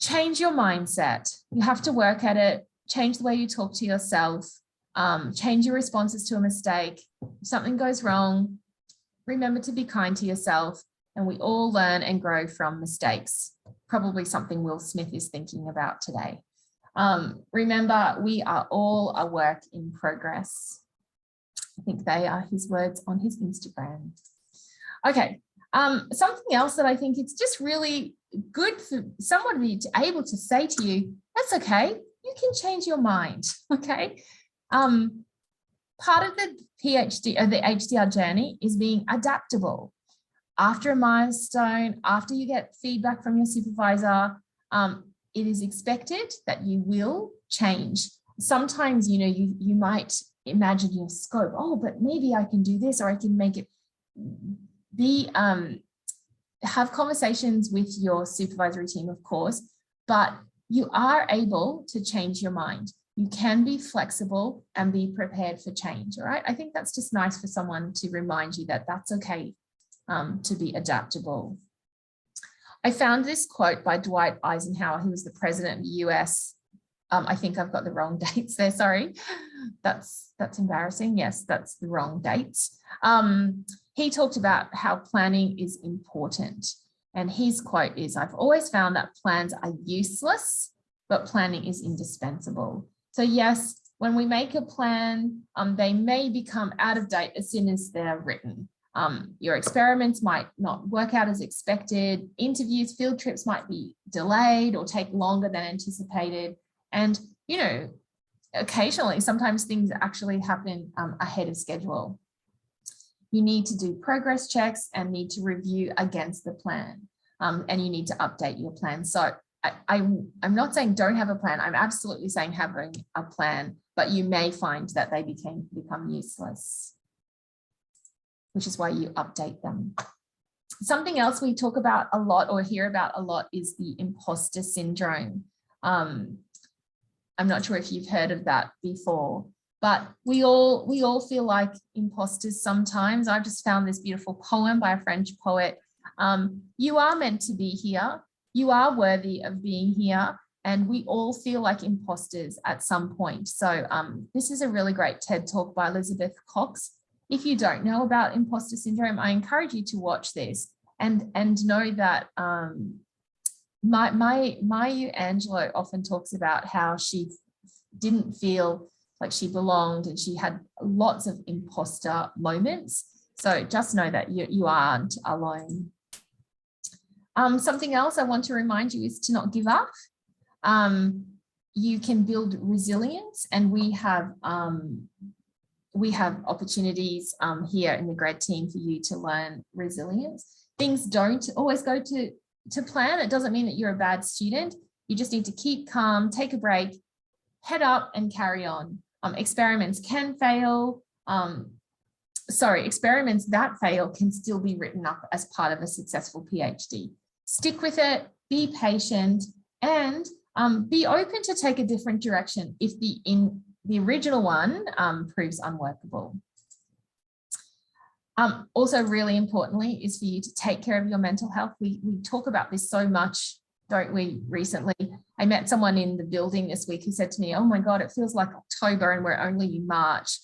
Change your mindset. You have to work at it. Change the way you talk to yourself. Change your responses to a mistake. If something goes wrong, remember to be kind to yourself. And we all learn and grow from mistakes. Probably something Will Smith is thinking about today. Remember, we are all a work in progress. I think they are his words on his Instagram. Okay. Something else that I think it's just really good for someone to be able to say to you, that's okay, you can change your mind, okay? Part of the PhD or the HDR journey is being adaptable. After a milestone, after you get feedback from your supervisor, it is expected that you will change. Sometimes, you know, you might imagine your scope, oh, but maybe I can do this or I can make it. Have conversations with your supervisory team, of course, but you are able to change your mind. You can be flexible and be prepared for change, all right? I think that's just nice for someone to remind you that that's okay to be adaptable. I found this quote by Dwight Eisenhower, who was the president of the US. I think I've got the wrong dates there, sorry. That's embarrassing. Yes, that's the wrong dates. He talked about how planning is important. And his quote is, "I've always found that plans are useless, but planning is indispensable." So yes, when we make a plan, they may become out of date as soon as they're written. Your experiments might not work out as expected. Interviews, field trips might be delayed or take longer than anticipated. And, you know, occasionally, sometimes things actually happen ahead of schedule. You need to do progress checks and need to review against the plan. And you need to update your plan. So I'm not saying don't have a plan. I'm absolutely saying having a plan, but you may find that they become useless, which is why you update them. Something else we talk about a lot or hear about a lot is the imposter syndrome. I'm not sure if you've heard of that before, but we all feel like imposters sometimes. I just found this beautiful poem by a French poet. You are meant to be here. You are worthy of being here. And we all feel like imposters at some point. So this is a really great TED talk by Elizabeth Cox. If you don't know about imposter syndrome, I encourage you to watch this and know that Maya Angelou often talks about how she didn't feel like she belonged and she had lots of imposter moments. So just know that you aren't alone. Something else I want to remind you is to not give up. You can build resilience, and we have opportunities here in the grad team for you to learn resilience. Things don't always go to plan. It doesn't mean that you're a bad student. You just need to keep calm, take a break, head up and carry on. Experiments can fail. Experiments that fail can still be written up as part of a successful PhD. Stick with it, be patient, and be open to take a different direction if the original one proves unworkable. Also really importantly is for you to take care of your mental health. We talk about this so much, don't we, recently? I met someone in the building this week who said to me, "Oh my God, it feels like October and we're only in March."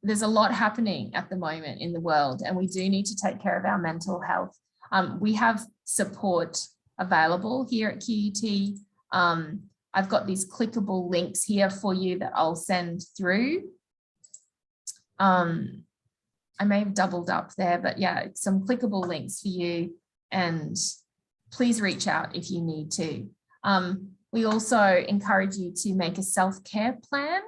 There's a lot happening at the moment in the world, and we do need to take care of our mental health. We have support available here at QUT. I've got these clickable links here for you that I'll send through. I may have doubled up there, but yeah, some clickable links for you, and please reach out if you need to. We also encourage you to make a self-care plan,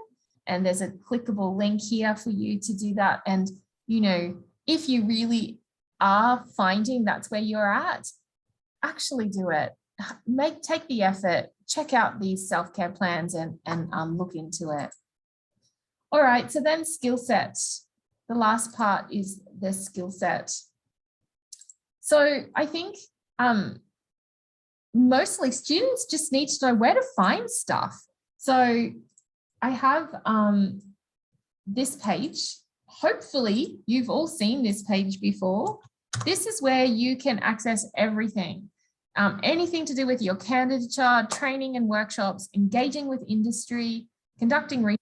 and there's a clickable link here for you to do that. And, you know, if you really are finding that's where you're at, actually do it. Take the effort, check out these self-care plans and look into it. All right, so then skill sets. The last part is the skill set. So I think mostly students just need to know where to find stuff. So I have this page. Hopefully you've all seen this page before. This is where you can access everything. Anything to do with your candidature, training and workshops, engaging with industry, conducting research,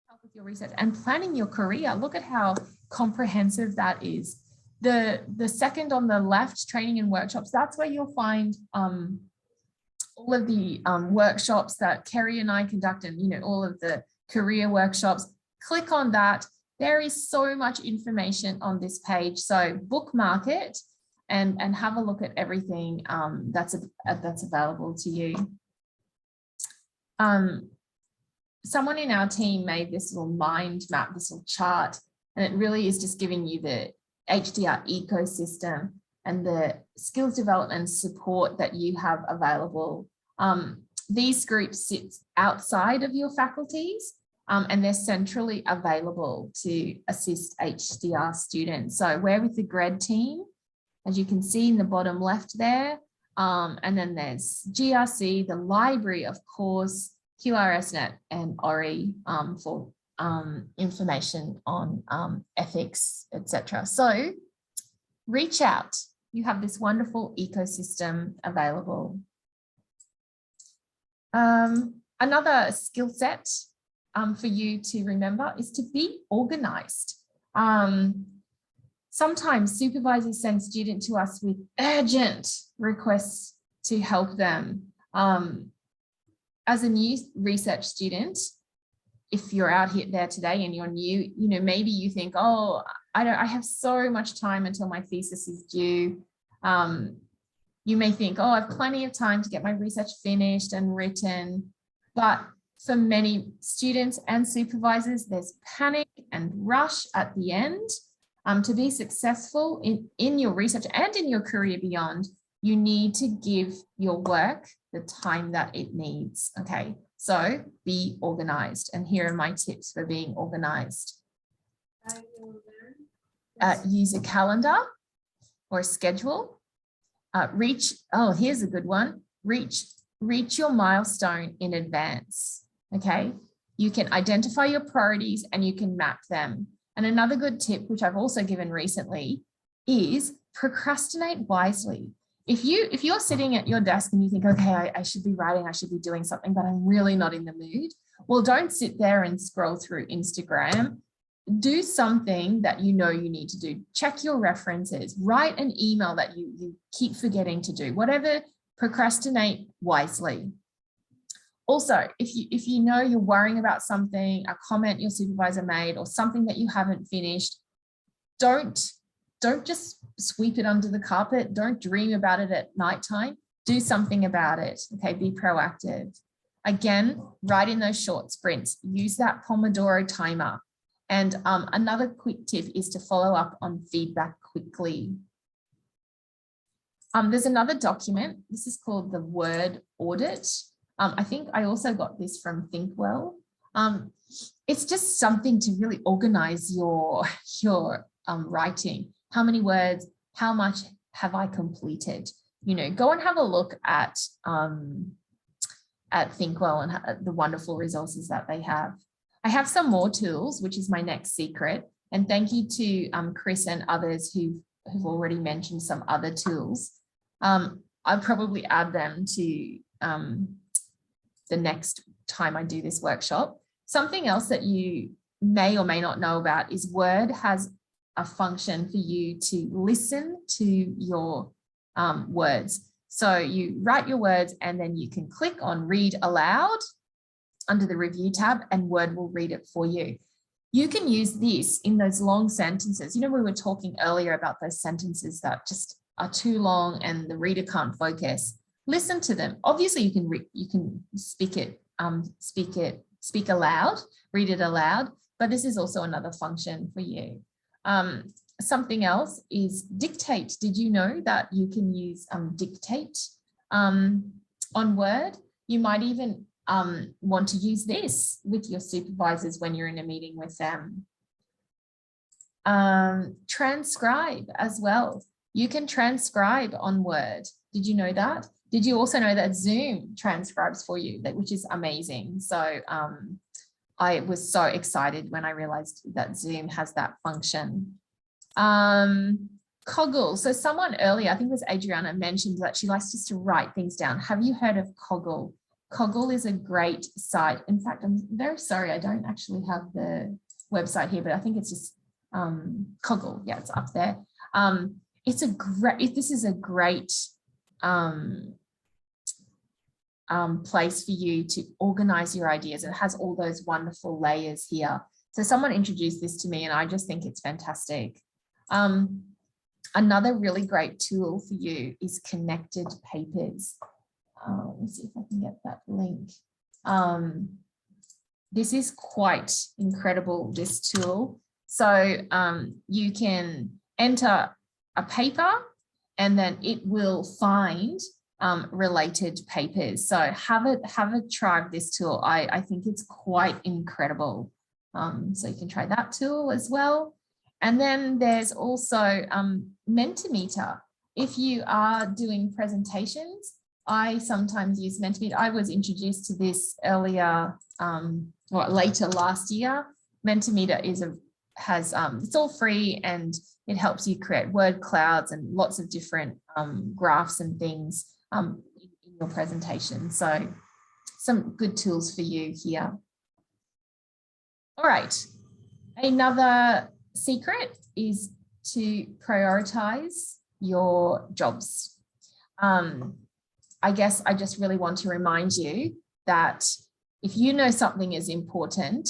help with your research, and planning your career. Look at how comprehensive that is. The second on the left, training and workshops, that's where you'll find all of the workshops that Kerry and I conduct, and you know, all of the career workshops. Click on that. There is so much information on this page. So bookmark it and have a look at everything that's available to you. Someone in our team made this little mind map, this little chart, and it really is just giving you the HDR ecosystem and the skills development support that you have available. These groups sit outside of your faculties, and they're centrally available to assist HDR students. So we're with the grad team, as you can see in the bottom left there. And then there's GRC, the library, of course, QRSnet and ORI for information on ethics, etc. So reach out. You have this wonderful ecosystem available. Another skill set for you to remember is to be organized. Sometimes supervisors send students to us with urgent requests to help them. As a new research student, if you're out here there today and you're new, maybe you think, oh, I have so much time until my thesis is due. You may think, oh, I have plenty of time to get my research finished and written. But for many students and supervisors, there's panic and rush at the end. To be successful in your research and in your career beyond, you need to give your work the time that it needs. Okay, so be organized. And here are my tips for being organized. Use a calendar or a schedule. Here's a good one. Reach your milestone in advance. Okay, you can identify your priorities and you can map them. And another good tip, which I've also given recently, is procrastinate wisely. If you're sitting at your desk and you think, okay, I should be writing, I should be doing something, but I'm really not in the mood. Well, don't sit there and scroll through Instagram. Do something that you know you need to do. Check your references, write an email that you keep forgetting to do, whatever, procrastinate wisely. Also, if you know you're worrying about something, a comment your supervisor made or something that you haven't finished, don't just sweep it under the carpet. Don't dream about it at nighttime. Do something about it. Okay, be proactive. Again, write in those short sprints. Use that Pomodoro timer. And another quick tip is to follow up on feedback quickly. There's another document. This is called the Word Audit. I think I also got this from Thinkwell. It's just something to really organize your writing. How many words, how much have I completed? Go and have a look at Thinkwell and the wonderful resources that they have. I have some more tools, which is my next secret. And thank you to Chris and others who've already mentioned some other tools. I'll probably add them to the next time I do this workshop. Something else that you may or may not know about is Word has a function for you to listen to your words. So you write your words and then you can click on read aloud under the review tab and Word will read it for you. You can use this in those long sentences. We were talking earlier about those sentences that just are too long and the reader can't focus. Listen to them. Obviously, you can speak aloud, read it aloud, but this is also another function for you. Something else is dictate. Did you know that you can use dictate on Word? You might even want to use this with your supervisors when you're in a meeting with them. Transcribe as well. You can transcribe on Word. Did you know that? Did you also know that Zoom transcribes for you, which is amazing? So I was so excited when I realized that Zoom has that function. Coggle. So someone earlier, I think it was Adriana, mentioned that she likes just to write things down. Have you heard of Coggle? Coggle is a great site. In fact, I'm very sorry, I don't actually have the website here, but I think it's just Coggle. Yeah, it's up there. This is a great place for you to organize your ideas. It has all those wonderful layers here. So someone introduced this to me and I just think it's fantastic. Another really great tool for you is Connected Papers. Let me see if I can get that link. This is quite incredible, this tool. So you can enter a paper and then it will find related papers. So have a try of this tool. I think it's quite incredible. So you can try that tool as well. And then there's also Mentimeter. If you are doing presentations I sometimes use Mentimeter. I was introduced to this earlier, or later last year. Mentimeter it's all free and it helps you create word clouds and lots of different graphs and things in your presentation. So some good tools for you here. All right, another secret is to prioritize your jobs. I guess I just really want to remind you that if you know something is important,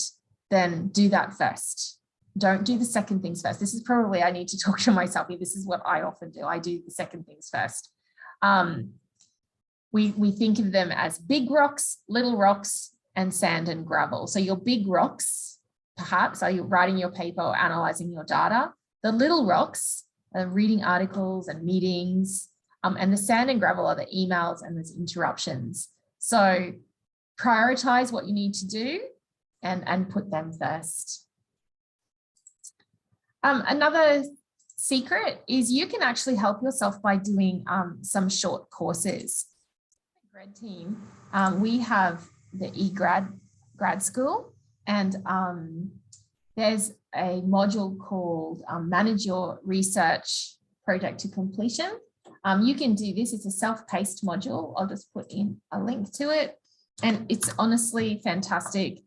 then do that first. Don't do the second things first. This is probably, I need to talk to myself here. This is what I often do. I do the second things first. We think of them as big rocks, little rocks, and sand and gravel. So your big rocks, perhaps, are you writing your paper or analyzing your data? The little rocks are reading articles and meetings, and the sand and gravel are the emails and there's interruptions. So prioritize what you need to do and put them first. Another secret is you can actually help yourself by doing some short courses. Grad team, we have the grad school, and there's a module called Manage Your Research Project to Completion. You can do this, it's a self-paced module. I'll just put in a link to it. And it's honestly fantastic.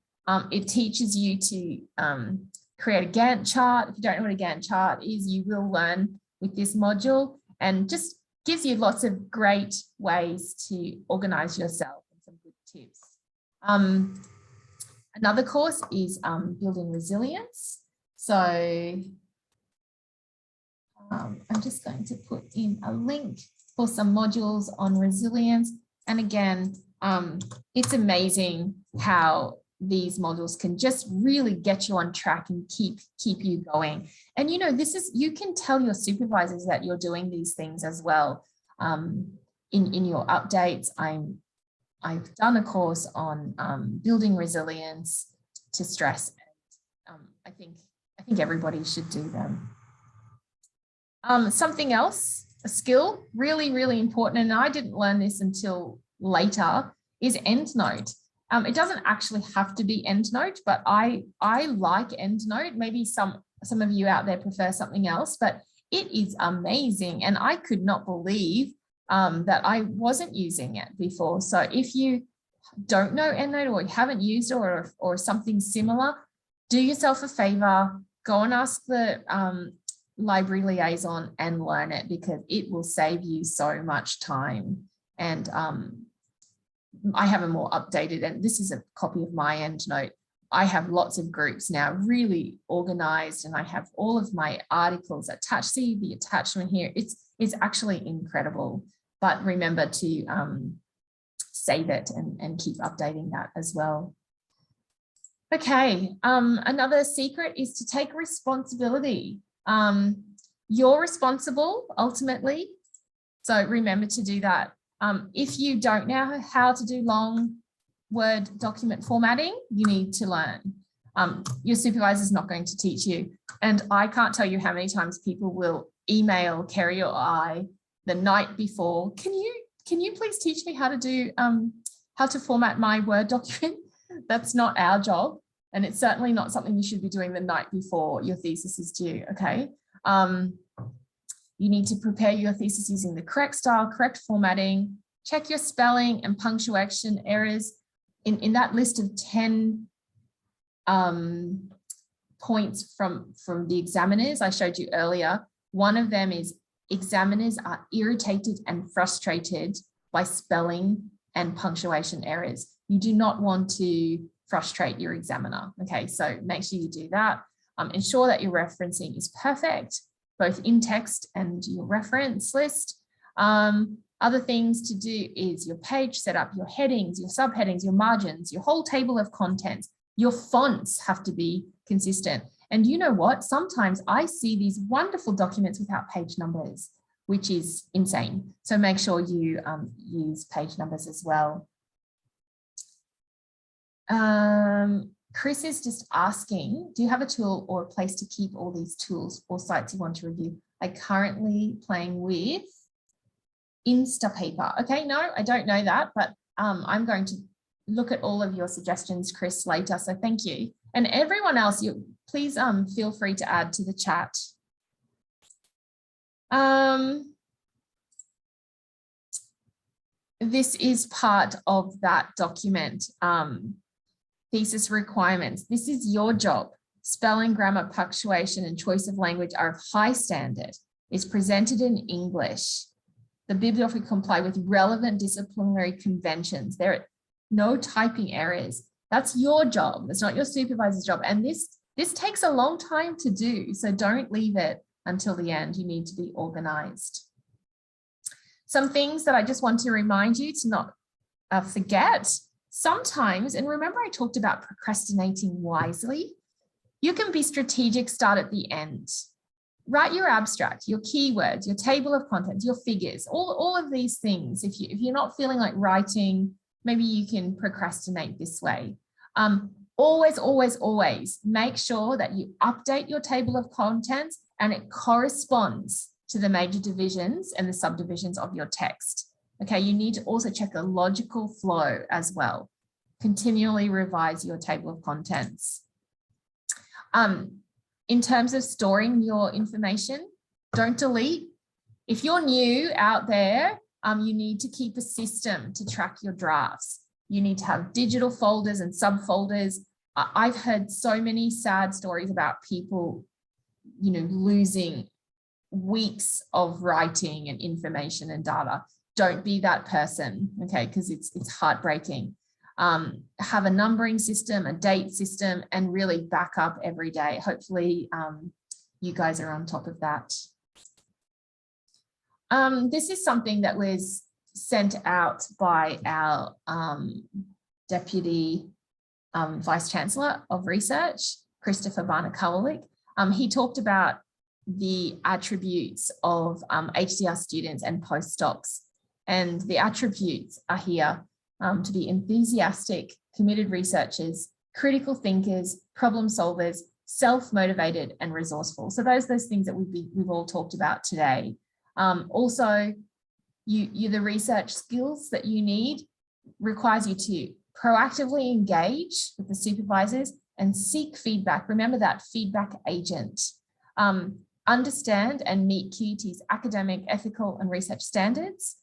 It teaches you to create a Gantt chart. If you don't know what a Gantt chart is, you will learn with this module, and just gives you lots of great ways to organize yourself and some good tips. Another course is building resilience. So I'm just going to put in a link for some modules on resilience. And again, it's amazing how these modules can just really get you on track and keep you going. And you know, you can tell your supervisors that you're doing these things as well. In your updates, I've done a course on building resilience to stress. I think everybody should do them. Something else, a skill, really, really important, and I didn't learn this until later, is EndNote. It doesn't actually have to be EndNote, but I like EndNote. Maybe some of you out there prefer something else, but it is amazing. And I could not believe that I wasn't using it before. So if you don't know EndNote, or you haven't used it, or something similar, do yourself a favor, go and ask the library liaison and learn it, because it will save you so much time. And I have a more updated, and this is a copy of my EndNote. I have lots of groups now, really organized, and I have all of my articles attached. See the attachment here. It's actually incredible. But remember to save it and keep updating that as well. Okay, another secret is to take responsibility. You're responsible ultimately, so remember to do that. If you don't know how to do long Word document formatting, you need to learn. Your supervisor is not going to teach you. And I can't tell you how many times people will email Kerry or I the night before, can you please teach me how to do how to format my Word document? That's not our job. And it's certainly not something you should be doing the night before your thesis is due, okay? You need to prepare your thesis using the correct style, correct formatting, check your spelling and punctuation errors. In that list of 10 points from the examiners I showed you earlier, one of them is examiners are irritated and frustrated by spelling and punctuation errors. You do not want to frustrate your examiner, okay? So make sure you do that. Ensure that your referencing is perfect, both in text and your reference list. Other things to do is your page setup, your headings, your subheadings, your margins, your whole table of contents. Your fonts have to be consistent. And you know what? Sometimes I see these wonderful documents without page numbers, which is insane. So make sure you use page numbers as well. Chris is just asking, do you have a tool or a place to keep all these tools or sites you want to review? I'm currently playing with Instapaper. Okay, no, I don't know that, but I'm going to look at all of your suggestions, Chris, later. So thank you. And everyone else, please feel free to add to the chat. This is part of that document, thesis requirements. This is your job. Spelling, grammar, punctuation, and choice of language are of high standard. It's presented in English. The bibliography comply with relevant disciplinary conventions. There are no typing errors. That's your job. It's not your supervisor's job. And this takes a long time to do. So don't leave it until the end. You need to be organized. Some things that I just want to remind you to not forget. Sometimes, and remember I talked about procrastinating wisely, you can be strategic, start at the end. Write your abstract, your keywords, your table of contents, your figures, all of these things. If you're not feeling like writing, maybe you can procrastinate this way. Always make sure that you update your table of contents and it corresponds to the major divisions and the subdivisions of your text. Okay, you need to also check a logical flow as well. Continually revise your table of contents. In terms of storing your information, don't delete. If you're new out there, you need to keep a system to track your drafts. You need to have digital folders and subfolders. I've heard so many sad stories about people, losing weeks of writing and information and data. Don't be that person, okay, because it's heartbreaking. Have a numbering system, a date system, and really back up every day. Hopefully you guys are on top of that. This is something that was sent out by our Deputy Vice Chancellor of Research, Christopher Barner-Kowalik. He talked about the attributes of HDR students and postdocs. And the attributes are here to be enthusiastic, committed researchers, critical thinkers, problem solvers, self-motivated and resourceful. So those things that we've all talked about today. Also, the research skills that you need requires you to proactively engage with the supervisors and seek feedback. Remember that feedback agent. Understand and meet QUT's academic, ethical and research standards.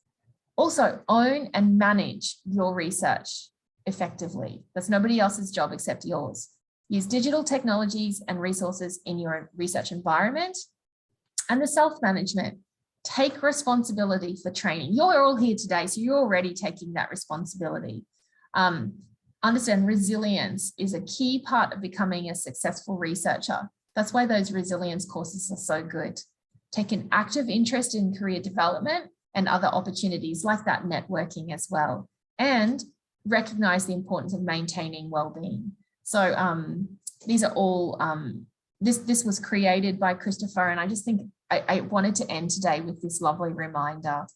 Also own and manage your research effectively. That's nobody else's job except yours. Use digital technologies and resources in your research environment. And the self-management. Take responsibility for training. You're all here today, so you're already taking that responsibility. Understand resilience is a key part of becoming a successful researcher. That's why those resilience courses are so good. Take an active interest in career development and other opportunities like that networking as well. And recognize the importance of maintaining well-being. So these are all, this was created by Christopher, and I just think I wanted to end today with this lovely reminder.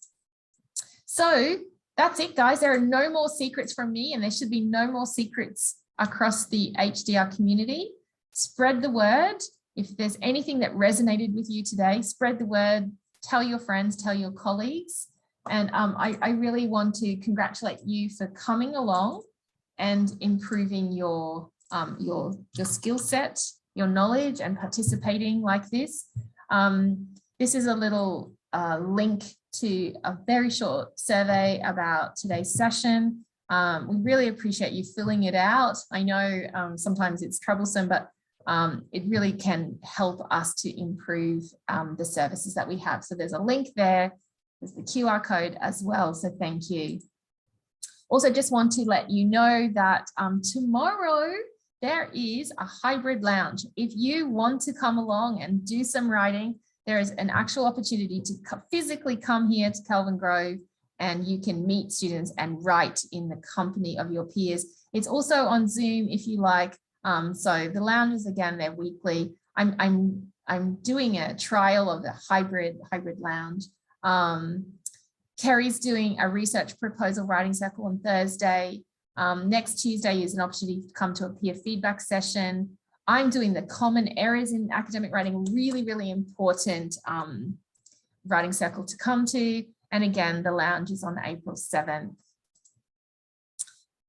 So that's it, guys. There are no more secrets from me, and there should be no more secrets across the HDR community. Spread the word. If there's anything that resonated with you today, spread the word, tell your friends, tell your colleagues. And I really want to congratulate you for coming along and improving your skill set, your knowledge, and participating like this. This is a little link to a very short survey about today's session. We really appreciate you filling it out. I know sometimes it's troublesome, but it really can help us to improve the services that we have. So there's a link there. There's the QR code as well. So thank you. Also, just want to let you know that tomorrow there is a hybrid lounge. If you want to come along and do some writing, there is an actual opportunity to physically come here to Kelvin Grove, and you can meet students and write in the company of your peers. It's also on Zoom if you like. So the lounges, again, they're weekly. I'm doing a trial of the hybrid lounge. Kerry's doing a research proposal writing circle on Thursday. Next Tuesday is an opportunity to come to a peer feedback session. I'm doing the common errors in academic writing, really, really important writing circle to come to. And again, the lounge is on April 7th.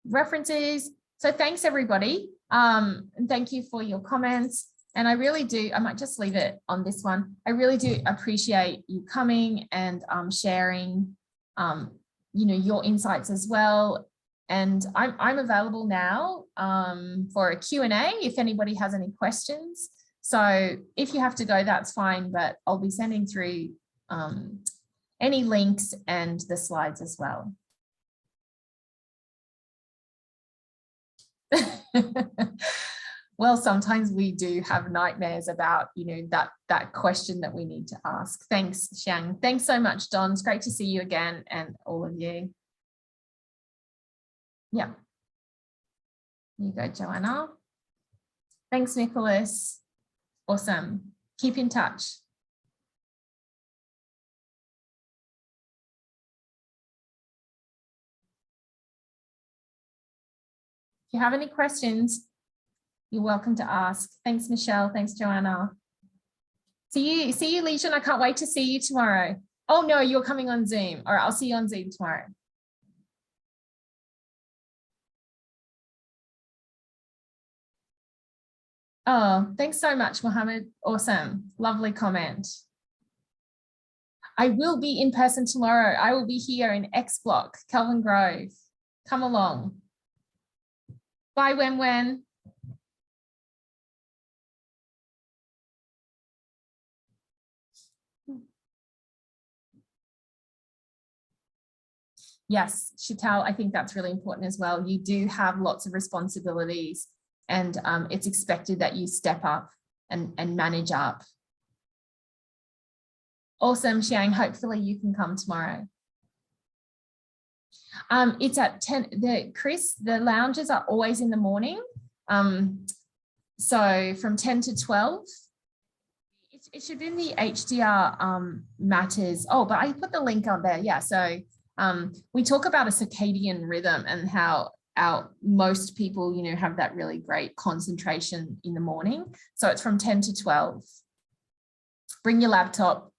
References. So thanks everybody. And thank you for your comments. And I really do, I might just leave it on this one. I really do appreciate you coming and sharing, your insights as well. And I'm available now for a Q&A if anybody has any questions. So if you have to go, that's fine, but I'll be sending through any links and the slides as well. Well, sometimes we do have nightmares about, that question that we need to ask. Thanks, Xiang. Thanks so much, Don. It's great to see you again and all of you. Yeah. Here you go, Joanna. Thanks, Nicholas. Awesome. Keep in touch. If you have any questions, you're welcome to ask. Thanks, Michelle. Thanks, Joanna. See you, Legion. I can't wait to see you tomorrow. Oh no, you're coming on Zoom. All right, I'll see you on Zoom tomorrow. Oh, thanks so much, Mohammed. Awesome. Lovely comment. I will be in person tomorrow. I will be here in X Block, Kelvin Grove. Come along. Bye, Wen. Yes, Chital, I think that's really important as well. You do have lots of responsibilities and it's expected that you step up and manage up. Awesome, Xiang. Hopefully you can come tomorrow. It's at 10. Chris, the lounges are always in the morning. So from 10 to 12. It should be in the HDR matters. Oh, but I put the link on there. Yeah. So we talk about a circadian rhythm and how most people, have that really great concentration in the morning. So it's from 10 to 12. Bring your laptop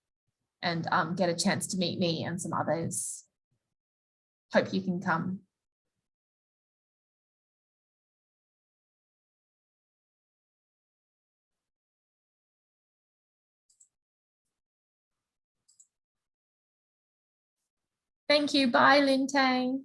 and get a chance to meet me and some others. Hope you can come. Thank you. Bye, Lin Tang.